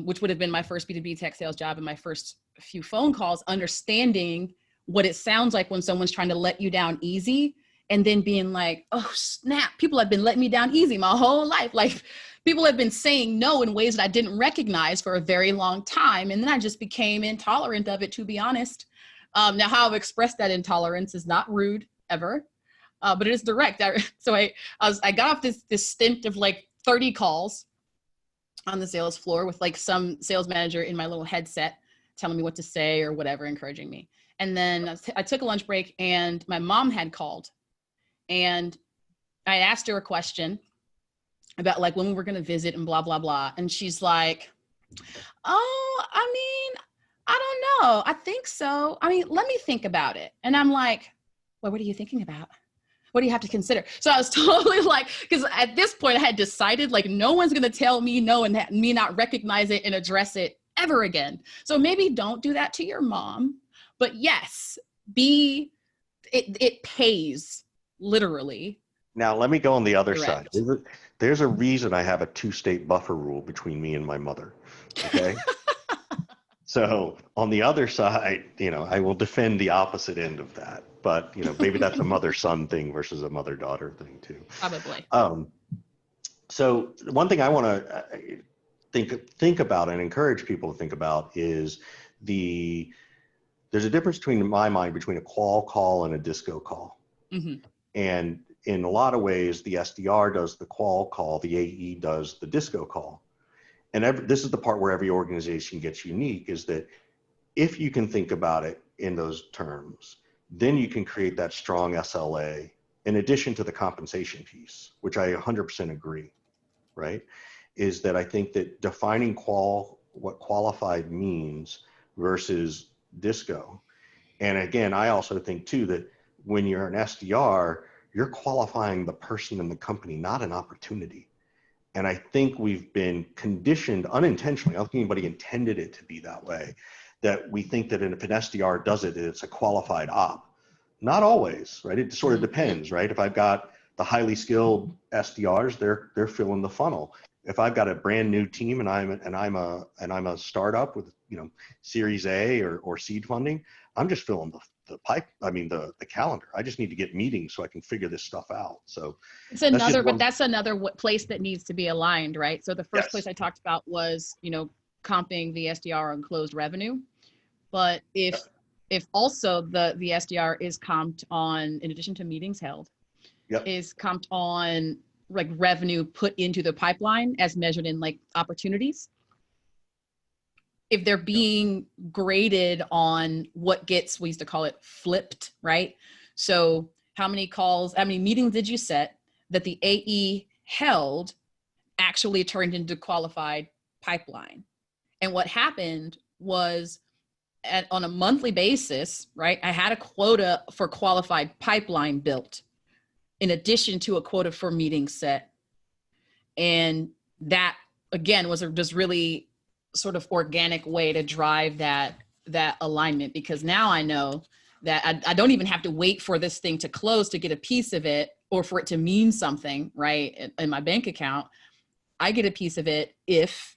which would have been my first B2B tech sales job and my first few phone calls, understanding what it sounds like when someone's trying to let you down easy, and then being like, oh snap, people have been letting me down easy my whole life. Like, people have been saying no in ways that I didn't recognize for a very long time. And then I just became intolerant of it, to be honest. Now, how I've expressed that intolerance is not rude ever, but it is direct. So I got off this stint of like 30 calls on the sales floor with like some sales manager in my little headset telling me what to say or whatever, encouraging me. And then I took a lunch break, and my mom had called, and I asked her a question about like when we were going to visit and blah, blah, blah. And she's like, oh, I mean, I don't know. I think so. I mean, let me think about it. And I'm like, well, what are you thinking about? What do you have to consider? So I was totally like, because at this point I had decided like no one's going to tell me no and me not recognize it and address it ever again. So maybe don't do that to your mom. But yes, it pays, literally. Now, let me go on the other side. There's a reason I have a 2-state buffer rule between me and my mother, okay? So on the other side, I will defend the opposite end of that. But, maybe that's a mother-son thing versus a mother-daughter thing too. Probably. So one thing I want to think about and encourage people to think about is there's a difference in my mind between a qual call and a disco call. Mm-hmm. And in a lot of ways, the SDR does the qual call, the AE does the disco call. And this is the part where every organization gets unique, is that if you can think about it in those terms, then you can create that strong SLA in addition to the compensation piece, which I 100% agree, right? Is that I think that defining what qualified means versus disco. And again, I also think too that when you're an SDR, you're qualifying the person in the company, not an opportunity. And I think we've been conditioned unintentionally, I don't think anybody intended it to be that way, that we think that if an SDR does it, it's a qualified op. Not always, right? It sort of depends, right? If I've got the highly skilled SDRs, they're filling the funnel. If I've got a brand new team and I'm a startup with Series A or seed funding, I'm just filling the calendar. I just need to get meetings so I can figure this stuff out. So it's that's another place that needs to be aligned, right? So the first place I talked about was comping the SDR on closed revenue, but if also the SDR is comped on, in addition to meetings held, is comped on like revenue put into the pipeline as measured in like opportunities. If they're being graded on what gets, we used to call it flipped, right? So how many meetings did you set that the AE held actually turned into qualified pipeline? And what happened was on a monthly basis, right? I had a quota for qualified pipeline built in addition to a quota for meetings set. And that again was just really sort of organic way to drive that alignment, because now I know that I don't even have to wait for this thing to close to get a piece of it. or for it to mean something, right, in my bank account, I get a piece of it if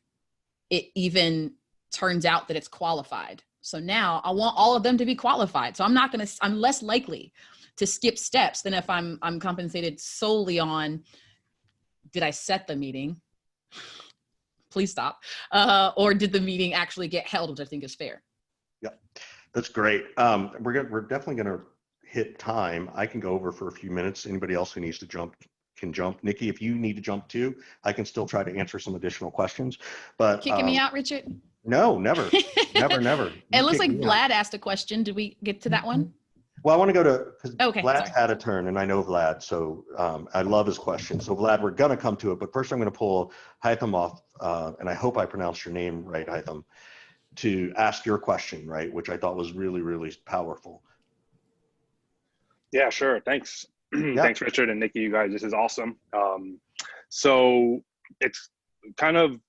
it even turns out that it's qualified. So now I want all of them to be qualified. So I'm less likely to skip steps than if I'm compensated solely on, did I set the meeting? Please stop. Or did the meeting actually get held, which I think is fair. Yeah, that's great. We're definitely going to hit time. I can go over for a few minutes. Anybody else who needs to jump can jump. Nikki, if you need to jump too, I can still try to answer some additional questions. But kicking me out, Richard? No, never. Never. It looks like Vlad asked a question. Did we get to that one? Well, I want to go to, because Okay, Vlad's sorry. had a turn, and I know Vlad, so I love his question. So Vlad, we're going to come to it, but first I'm going to pull Hytham off, and I hope I pronounced your name right, Hytham, to ask your question, right, which I thought was really, really powerful. Yeah, sure. Thanks. Yeah. Thanks, Richard and Nikki. You guys, this is awesome. So it's kind of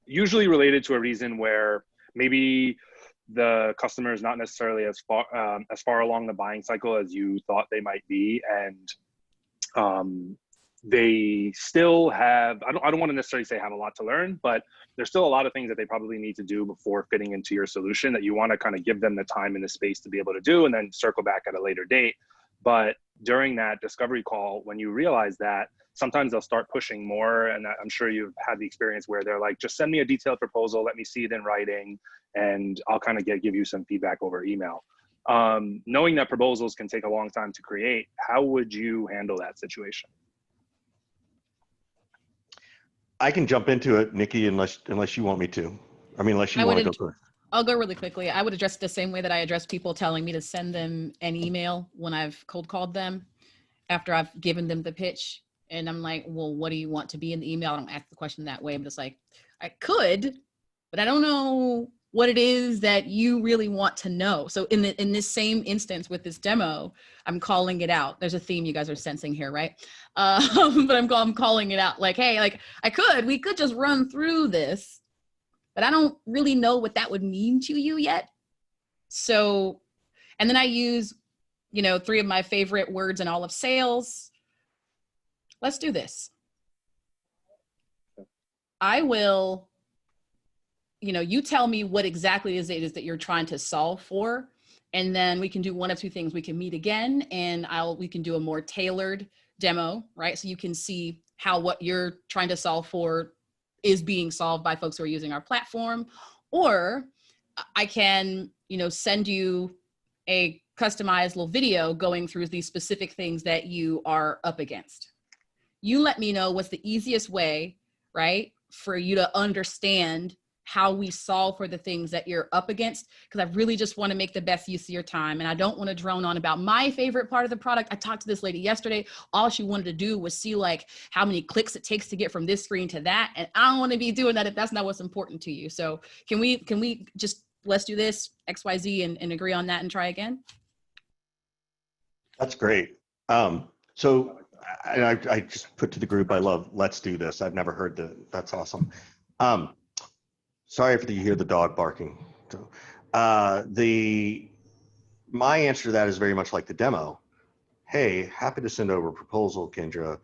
usually related to a reason where maybe the customer is not necessarily as far along the buying cycle as you thought they might be, and they still have, I don't want to necessarily say have a lot to learn, but there's still a lot of things that they probably need to do before fitting into your solution that you want to kind of give them the time and the space to be able to do, and then circle back at a later date. But during that discovery call, when you realize that, sometimes they'll start pushing more. And I'm sure you've had the experience where they're like, just send me a detailed proposal, let me see it in writing, and I'll kind of give you some feedback over email. Knowing that proposals can take a long time to create, how would you handle that situation? I can jump into it, Nikki, unless you want me to. I mean, unless you want to go first. I'll go really quickly. I would address it the same way that I address people telling me to send them an email when I've cold called them after I've given them the pitch. And I'm like, well, what do you want to be in the email? I don't ask the question that way, but it's like, I could, but I don't know what it is that you really want to know. So in this same instance with this demo, I'm calling it out. There's a theme you guys are sensing here, right? But I'm calling it out like, hey, like we could just run through this, but I don't really know what that would mean to you yet. So, and then I use, 3 of my favorite words in all of sales. Let's do this. I will, you tell me what exactly it is that you're trying to solve for. And then we can do one of two things. We can meet again and we can do a more tailored demo, right? So you can see how what you're trying to solve for is being solved by folks who are using our platform. Or I can, send you a customized little video going through these specific things that you are up against. You let me know what's the easiest way, right, for you to understand how we solve for the things that you're up against, because I really just want to make the best use of your time. And I don't want to drone on about my favorite part of the product. I talked to this lady yesterday. All she wanted to do was see like how many clicks it takes to get from this screen to that. And I don't want to be doing that if that's not what's important to you. So can we just, let's do this XYZ and agree on that and try again? That's great. So I just put to the group, I love, let's do this. I've never heard that. That's awesome. Sorry if you hear the dog barking. So, my answer to that is very much like the demo. Hey, happy to send over a proposal, Kendra.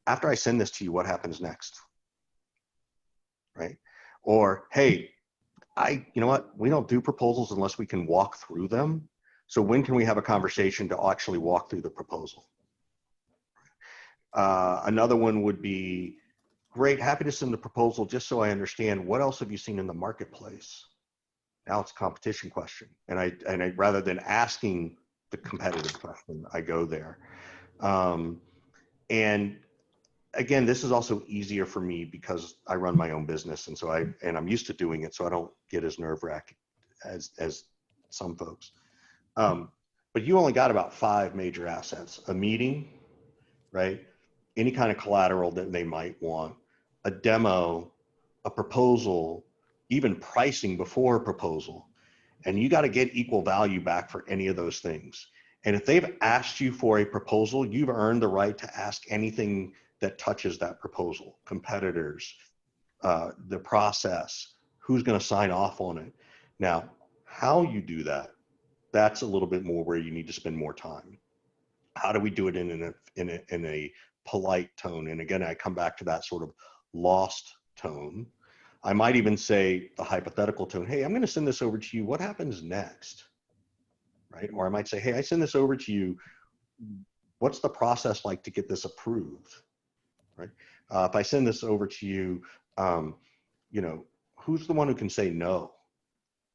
After I send this to you, what happens next? Right? Or, hey, you know what? We don't do proposals unless we can walk through them. So when can we have a conversation to actually walk through the proposal? Another one would be, great, happy to send the proposal just so I understand what else have you seen in the marketplace? Now it's a competition question. And I rather than asking the competitive question, I go there. And again, this is also easier for me because I run my own business. And so I'm used to doing it. So I don't get as nerve-wracked as some folks. But you only got about 5 major assets: a meeting, right? Any kind of collateral that they might want, a demo, a proposal, even pricing before a proposal. And you got to get equal value back for any of those things. And if they've asked you for a proposal, you've earned the right to ask anything that touches that proposal: competitors, the process, who's going to sign off on it. Now, how you do that, that's a little bit more where you need to spend more time. How do we do it in a polite tone? And again, I come back to that sort of lost tone. I might even say the hypothetical tone, hey, I'm going to send this over to you. What happens next? Right? Or I might say, hey, I send this over to you. What's the process like to get this approved? Right? If I send this over to you, you know, who's the one who can say no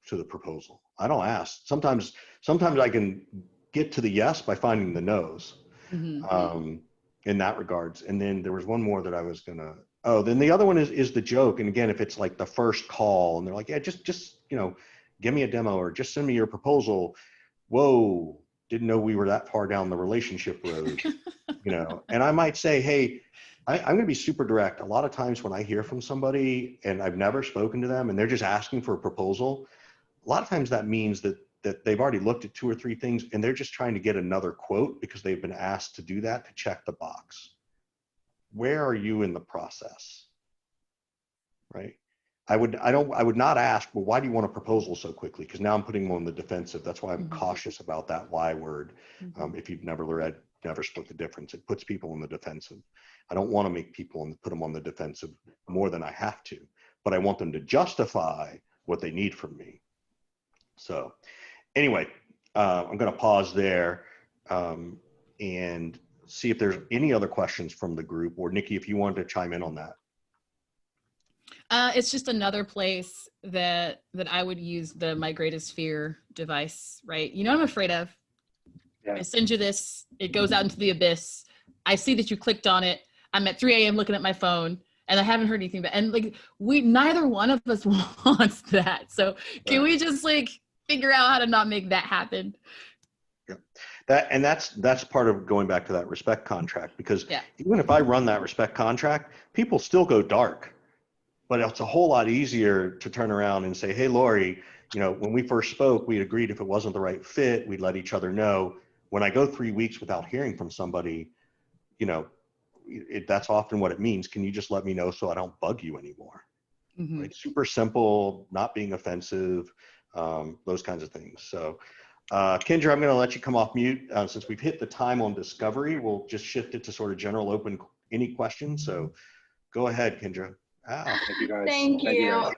to the proposal? I don't ask. Sometimes I can get to the yes by finding the no's. In that regards. And then there was one more that I was gonna, then the other one is the joke. And again, if it's like the first call and they're like, yeah, just, you know, give me a demo or just send me your proposal. Whoa, didn't know we were that far down the relationship road, you know? And I might say, hey, I'm gonna be super direct. A lot of times when I hear from somebody and I've never spoken to them and they're just asking for a proposal, a lot of times that means that they've already looked at 2 or 3 things and they're just trying to get another quote because they've been asked to do that, to check the box. Where are you in the process? Right? I would not ask, well, why do you want a proposal so quickly? Because now I'm putting them on the defensive. That's why I'm cautious about that why word. If you've never split the difference, it puts people on the defensive. I don't want to make people put them on the defensive more than I have to, but I want them to justify what they need from me. So anyway, I'm going to pause there and see if there's any other questions from the group, or Nikki, if you wanted to chime in on that. It's just another place that I would use the my greatest fear device, right? You know what I'm afraid of? Yeah. I send you this, it goes out into the abyss. I see that you clicked on it. I'm at 3 a.m. looking at my phone and I haven't heard anything back. And like, neither one of us wants that. So can we just like figure out how to not make that happen? Yeah. That's part of going back to that respect contract, because even if I run that respect contract, people still go dark, but it's a whole lot easier to turn around and say, hey, Lori, you know, when we first spoke, we agreed if it wasn't the right fit, we'd let each other know. When I go 3 weeks without hearing from somebody, you know, that's often what it means. Can you just let me know so I don't bug you anymore? Right? Super simple, not being offensive, those kinds of things. So Kendra, I'm going to let you come off mute. Since we've hit the time on discovery, we'll just shift it to sort of general open, any questions. So go ahead, Kendra. Thank you guys. Thank you.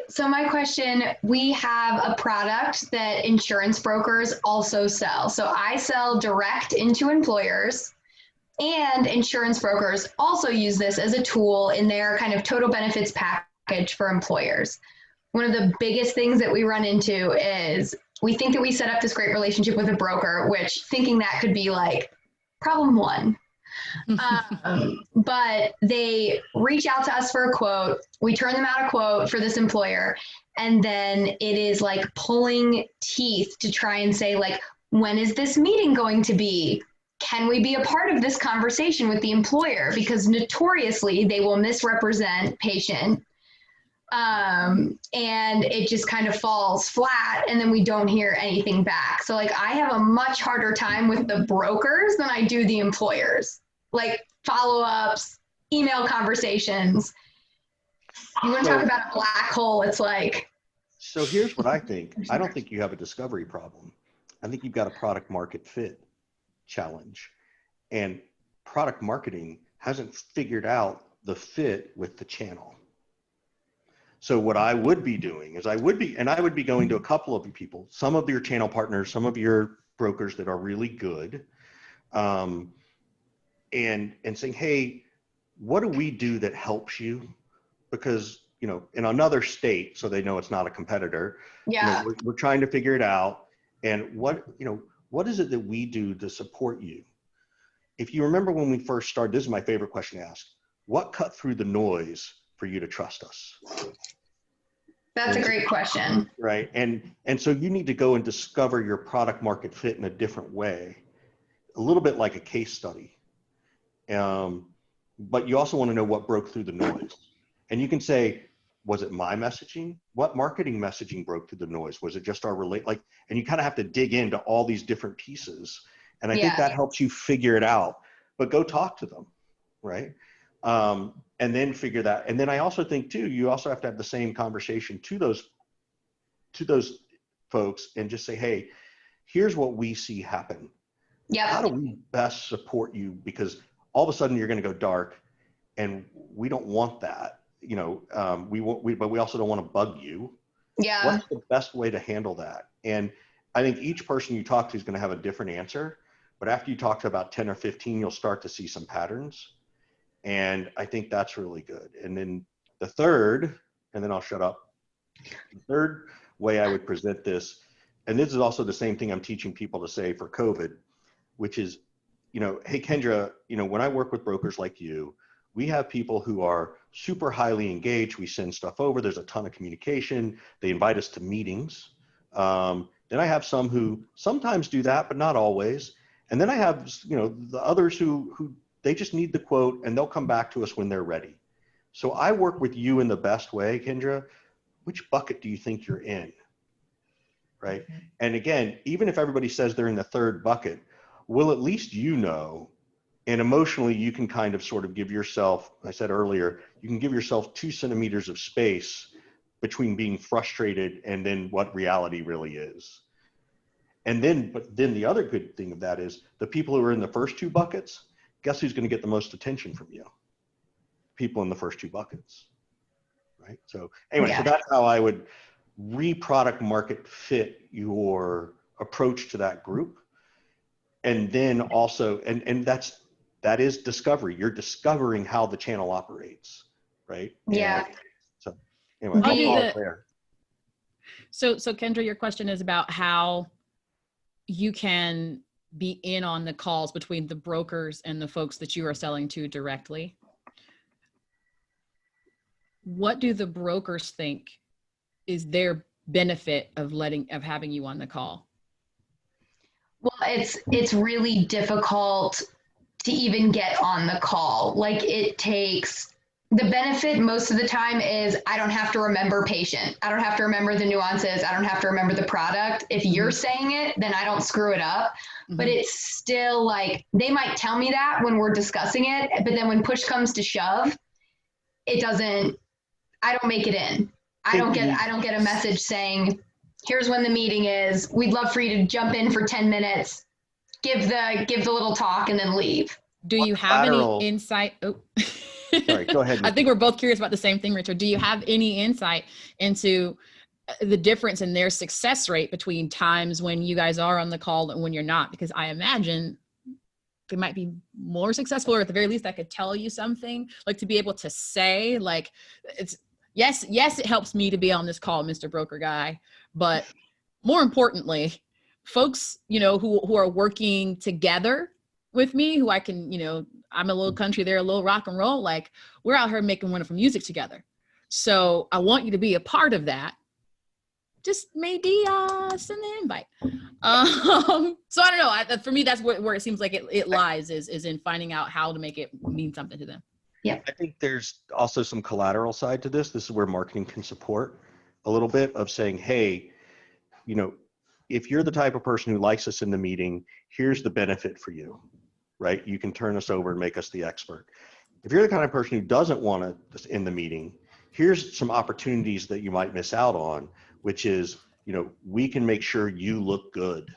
So my question, we have a product that insurance brokers also sell. So I sell direct into employers, and insurance brokers also use this as a tool in their kind of total benefits package for employers. One of the biggest things that we run into is we think that we set up this great relationship with a broker, which thinking that could be like problem one. But they reach out to us for a quote. We turn them out a quote for this employer. And then it is like pulling teeth to try and say, like, when is this meeting going to be? Can we be a part of this conversation with the employer? Because notoriously they will misrepresent patient. And it just kind of falls flat and then we don't hear anything back. So like I have a much harder time with the brokers than I do the employers. Like follow-ups, email conversations. You want to talk about a black hole, it's like. So here's what I think. I don't think you have a discovery problem. I think you've got a product market fit challenge. And product marketing hasn't figured out the fit with the channel. So what I would be doing is I would be going to a couple of people, some of your channel partners, some of your brokers that are really good, and saying, hey, what do we do that helps you? Because, you know, in another state, so they know it's not a competitor, you know, we're trying to figure it out. And what is it that we do to support you? If you remember when we first started, this is my favorite question to ask. What cut through the noise for you to trust us? That's a great question. Right. And so you need to go and discover your product market fit in a different way, a little bit like a case study. But you also want to know what broke through the noise. And you can say, was it my messaging? What marketing messaging broke through the noise? Was it just our and you kind of have to dig into all these different pieces. And I think that helps you figure it out, but go talk to them. Right. And then figure that. And then I also think too, you also have to have the same conversation to those folks and just say, hey, here's what we see happen. Yep. How do we best support you? Because all of a sudden you're going to go dark, and we don't want that. You know, but we also don't want to bug you. Yeah. What's the best way to handle that? And I think each person you talk to is going to have a different answer. But after you talk to about 10 or 15, you'll start to see some patterns. And I think that's really good. And then the third, and then I'll shut up. The third way I would present this, and this is also the same thing I'm teaching people to say for COVID, which is, you know, hey, Kendra, you know, when I work with brokers like you, we have people who are super highly engaged. We send stuff over. There's a ton of communication. They invite us to meetings. Then I have some who sometimes do that, but not always. And then I have, you know, the others who they just need the quote and they'll come back to us when they're ready. So I work with you in the best way, Kendra. Which bucket do you think you're in? Right. And again, even if everybody says they're in the third bucket, well, at least you know, and emotionally you can kind of sort of give yourself, I said earlier, you can give yourself 2 centimeters of space between being frustrated and then what reality really is. And then, but then the other good thing of that is the people who are in the first 2 buckets, guess who's going to get the most attention from you? People in the first 2 buckets, right? So anyway, so that's how I would re-product market fit your approach to that group. And then also, and that is discovery. You're discovering how the channel operates, right? Yeah. And so anyway, I'll pause there. So Kendra, your question is about how you can be in on the calls between the brokers and the folks that you are selling to directly. What do the brokers think is their benefit of having you on the call? Well, it's really difficult to even get on the call. Like the benefit most of the time is I don't have to remember patient. I don't have to remember the nuances. I don't have to remember the product. If you're saying it, then I don't screw it up. But it's still like, they might tell me that when we're discussing it, but then when push comes to shove, I don't make it in. I don't get a message saying, here's when the meeting is. We'd love for you to jump in for 10 minutes, give the little talk and then leave. Do you have any insight? Oh, sorry, go ahead. I think we're both curious about the same thing, Richard. Do you have any insight into the difference in their success rate between times when you guys are on the call and when you're not? Because I imagine they might be more successful, or at the very least I could tell you something, like to be able to say, like, it's yes, it helps me to be on this call, Mr. Broker Guy. But more importantly, folks, you know, who are working together with me, who I can, you know, I'm a little country, they're a little rock and roll, like we're out here making wonderful music together. So I want you to be a part of that. Just maybe send an invite. So I don't know. For me, that's where it seems like it lies is in finding out how to make it mean something to them. Yeah. I think there's also some collateral side to this. This is where marketing can support a little bit of saying, hey, you know, if you're the type of person who likes us in the meeting, here's the benefit for you, right? You can turn us over and make us the expert. If you're the kind of person who doesn't want us in the meeting, here's some opportunities that you might miss out on, which is, you know, we can make sure you look good.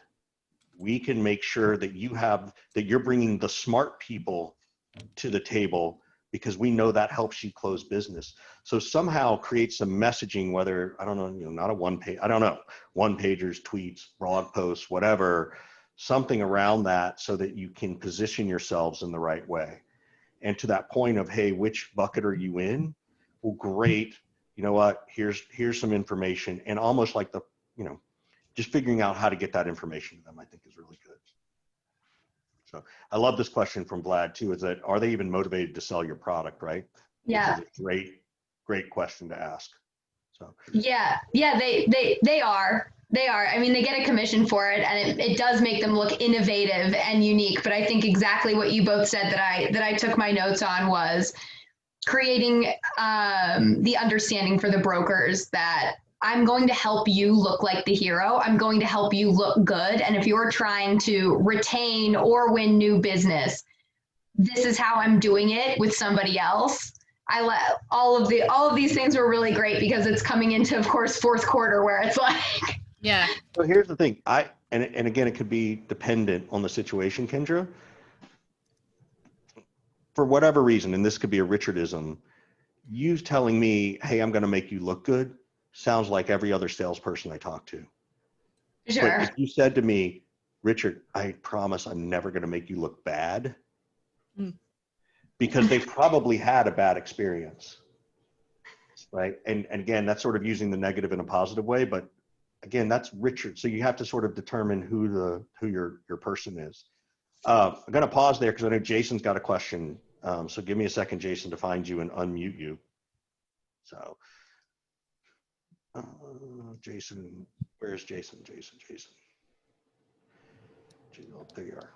We can make sure that you're bringing the smart people to the table, because we know that helps you close business. So somehow create some messaging, whether, I don't know, you know, not a one-page, I don't know, one-pagers, tweets, blog posts, whatever, something around that so that you can position yourselves in the right way. And to that point of, hey, which bucket are you in? Well, great. You know what, here's some information, and almost like you know, just figuring out how to get that information to them, I think is really good. So I love this question from Vlad too, is that, are they even motivated to sell your product, right? Yeah. Which is a great question to ask. So Yeah, they are. I mean, they get a commission for it, and it does make them look innovative and unique. But I think exactly what you both said that I took my notes on was creating the understanding for the brokers that I'm going to help you look like the hero. I'm going to help you look good. And if you're trying to retain or win new business, this is how I'm doing it with somebody else. All of these things were really great because it's coming into, of course, fourth quarter where it's like, Yeah. So here's the thing. And again, it could be dependent on the situation, Kendra. For whatever reason, and this could be a Richardism, you telling me, hey, I'm going to make you look good, sounds like every other salesperson I talk to. Sure. But if you said to me, Richard, I promise I'm never going to make you look bad, because they probably had a bad experience, right? And again, that's sort of using the negative in a positive way, but again, that's Richard. So you have to sort of determine who your person is. I'm going to pause there because I know Jason's got a question. So give me a second, Jason, to find you and unmute you. So Jason, where's Jason? Jason. Oh, there you are.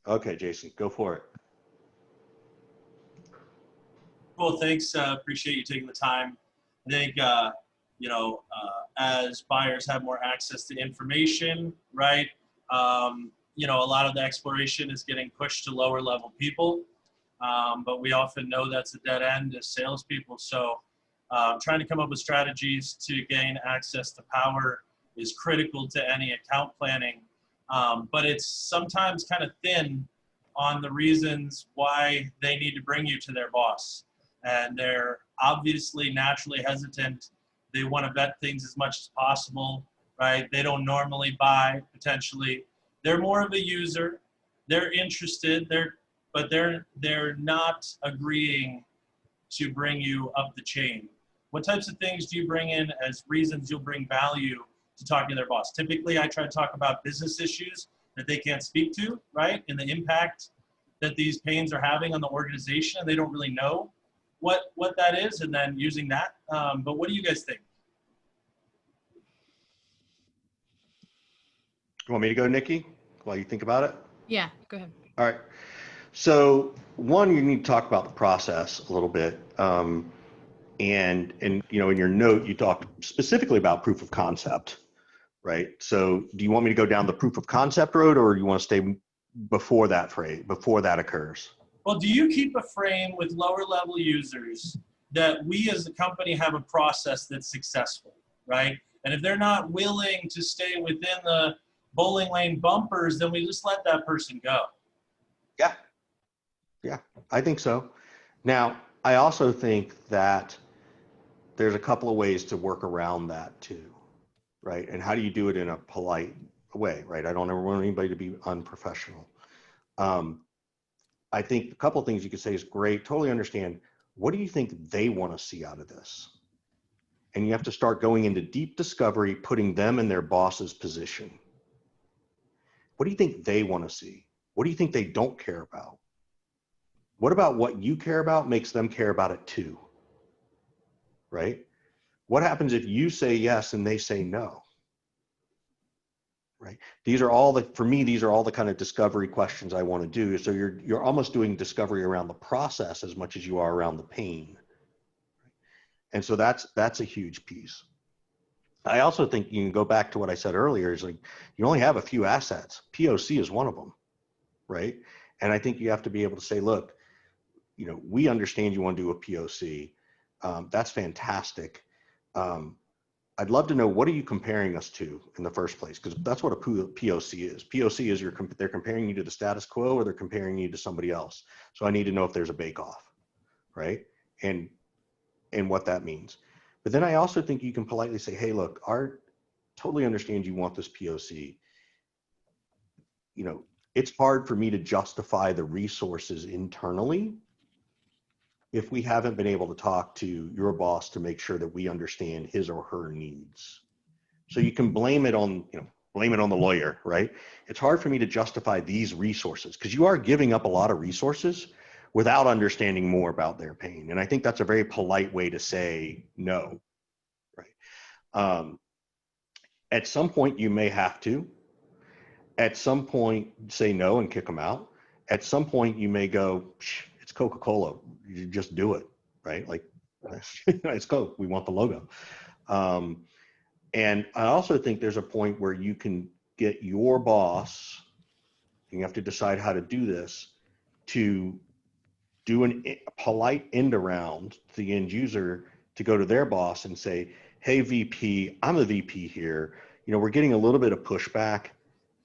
Okay, Jason, go for it. Cool, thanks. Appreciate you taking the time. I think, as buyers have more access to information, right? A lot of the exploration is getting pushed to lower level people, but we often know that's a dead end as salespeople. So trying to come up with strategies to gain access to power is critical to any account planning, but it's sometimes kind of thin on the reasons why they need to bring you to their boss. And they're obviously naturally hesitant. They want to vet things as much as possible, right? They don't normally buy, potentially. They're more of a user. They're interested, but they're not agreeing to bring you up the chain. What types of things do you bring in as reasons you'll bring value to talking to their boss? Typically, I try to talk about business issues that they can't speak to, right? And the impact that these pains are having on the organization. They don't really know what that is, and then using that. But what do you guys think? You want me to go, Nikki, while you think about it? Yeah, go ahead. All right. So one, you need to talk about the process a little bit. And in your note, you talked specifically about proof of concept, right? So do you want me to go down the proof of concept road, or you want to stay before that occurs? Well, do you keep a frame with lower level users that we as a company have a process that's successful, right? And if they're not willing to stay within the bowling lane bumpers, then we just let that person go. Yeah, I think so. Now, I also think that there's a couple of ways to work around that too, right? And how do you do it in a polite way, right? I don't ever want anybody to be unprofessional. I think a couple of things you could say is great, totally understand. What do you think they want to see out of this? And you have to start going into deep discovery, putting them in their boss's position. What do you think they want to see? What do you think they don't care about? What about what you care about makes them care about it too? Right? What happens if you say yes and they say no? Right? These are all the kind of discovery questions I want to do. So you're almost doing discovery around the process as much as you are around the pain. And so that's a huge piece. I also think you can go back to what I said earlier, is like, you only have a few assets. POC is one of them, right? And I think you have to be able to say, look, we understand you want to do a POC. That's fantastic. I'd love to know, what are you comparing us to in the first place? Because that's what a POC is. POC is they're comparing you to the status quo, or they're comparing you to somebody else. So I need to know if there's a bake-off, right? And what that means. But then I also think you can politely say, hey, look, totally understand you want this POC. It's hard for me to justify the resources internally if we haven't been able to talk to your boss to make sure that we understand his or her needs. So you can blame it on the lawyer, right? It's hard for me to justify these resources, because you are giving up a lot of resources without understanding more about their pain. And I think that's a very polite way to say no, right? At some point you may have to. At some point say no and kick them out. At some point you may go, it's Coca-Cola, you just do it, right? Like, it's Coke, we want the logo. And I also think there's a point where you can get your boss, and you have to decide how to do this, to do a polite end around to the end user, to go to their boss and say, hey, VP, I'm a VP here. You know, we're getting a little bit of pushback.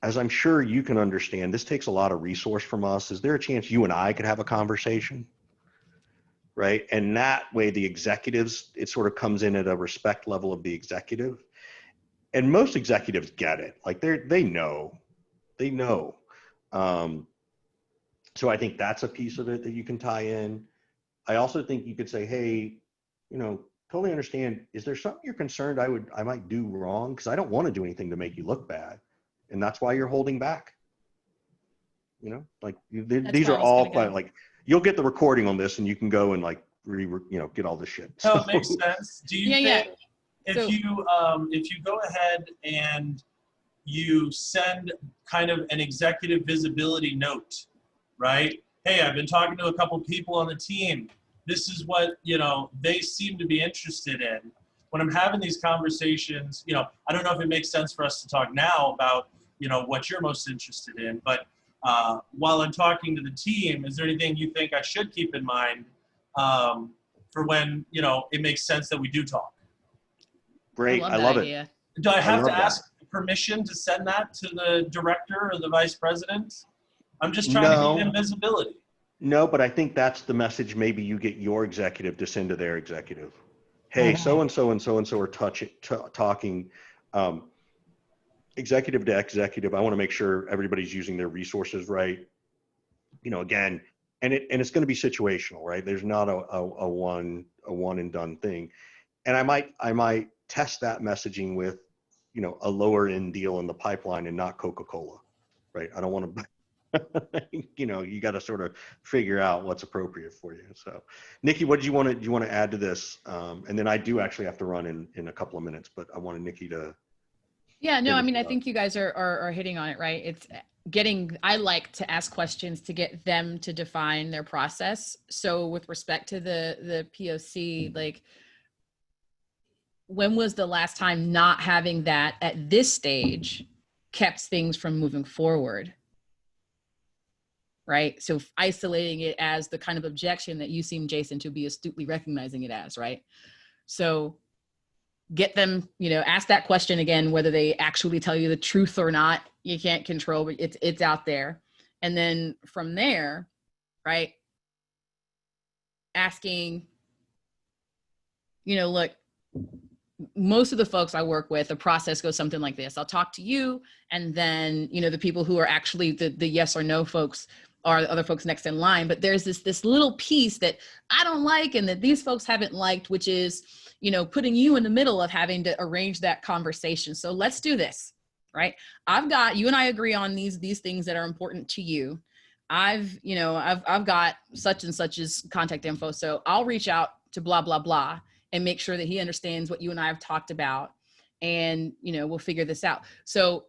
As I'm sure you can understand, this takes a lot of resource from us. Is there a chance you and I could have a conversation? Right. And that way the executives, it sort of comes in at a respect level of the executive. And most executives get it. Like they know. So I think that's a piece of it that you can tie in. I also think you could say, hey, you know, totally understand. Is there something you're concerned I might do wrong? Because I don't want to do anything to make you look bad. And that's why you're holding back. You know, like these are all quite like, you'll get the recording on this and you can go and like, get all this shit. No, it makes sense. Do you think So, if you go ahead and you send kind of an executive visibility note, right? Hey, I've been talking to a couple people on the team. This is what, they seem to be interested in. When I'm having these conversations, I don't know if it makes sense for us to talk now about, what you're most interested in, but while I'm talking to the team, is there anything you think I should keep in mind for when, it makes sense that we do talk? Great. I love it. Do I have to ask permission to send that to the director or the vice president? I'm just trying to give them visibility. No, but I think that's the message. Maybe you get your executive to send to their executive. Hey, so-and-so and so-and-so are talking executive to executive. I want to make sure everybody's using their resources right. Again, and it's going to be situational, right? There's not a one and done thing. And I might test that messaging with, a lower end deal in the pipeline and not Coca-Cola, right? I don't want to, you got to sort of figure out what's appropriate for you. So Nikki, what do you want to add to this? And then I do actually have to run in a couple of minutes, but I wanted Nikki to. Yeah, no, I mean, I think you guys are hitting on it, right? It's I like to ask questions to get them to define their process. So with respect to the POC, like, when was the last time not having that at this stage kept things from moving forward? Right? So isolating it as the kind of objection that you seem, Jason, to be astutely recognizing it as, right? So get them, ask that question again, whether they actually tell you the truth or not, you can't control, but it's out there. And then from there, right, asking, look, most of the folks I work with, the process goes something like this. I'll talk to you, and then, the people who are actually the yes or no folks are the other folks next in line. But there's this little piece that I don't like and that these folks haven't liked, which is, putting you in the middle of having to arrange that conversation. So let's do this, right? You and I agree on these things that are important to you. I've got such and such's contact info. So I'll reach out to blah, blah, blah, and make sure that he understands what you and I have talked about, and, we'll figure this out. So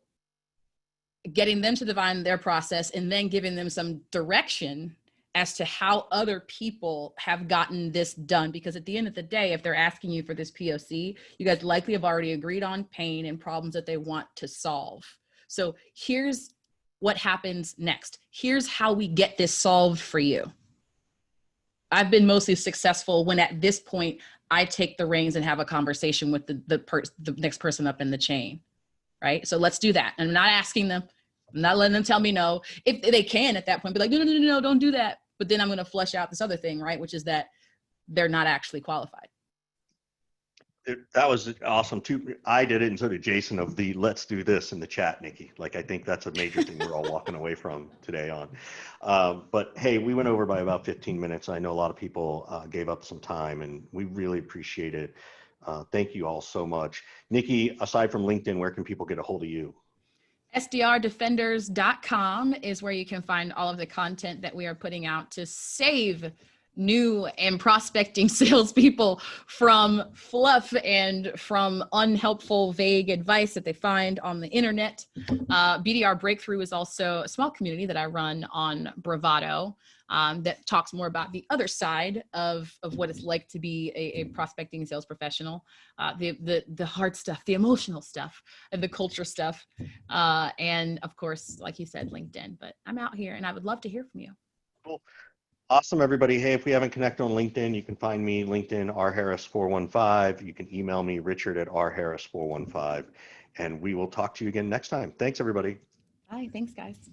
getting them to define their process and then giving them some direction as to how other people have gotten this done. Because at the end of the day, if they're asking you for this POC, you guys likely have already agreed on pain and problems that they want to solve. So here's what happens next. Here's how we get this solved for you. I've been mostly successful when at this point, I take the reins and have a conversation with the next person up in the chain, right? So let's do that. And I'm not asking them, I'm not letting them tell me no. If they can at that point, be like, no, don't do that. But then I'm going to flesh out this other thing, right? Which is that they're not actually qualified. That was awesome too. I did it, and so did Jason, of the let's do this in the chat, Nikki. Like, I think that's a major thing we're all walking away from today on. But hey, we went over by about 15 minutes. I know a lot of people gave up some time, and we really appreciate it. Thank you all so much. Nikki, aside from LinkedIn, where can people get a hold of you? SDRdefenders.com is where you can find all of the content that we are putting out to save new and prospecting salespeople from fluff and from unhelpful, vague advice that they find on the internet. BDR Breakthrough is also a small community that I run on Bravado that talks more about the other side of what it's like to be a prospecting sales professional, the hard stuff, the emotional stuff, and the culture stuff. And of course, like you said, LinkedIn. But I'm out here and I would love to hear from you. Cool. Awesome, everybody. Hey, if we haven't connected on LinkedIn, you can find me LinkedIn rharris415. You can email me richard@rharris415, and we will talk to you again next time. Thanks, everybody. Bye. Thanks, guys.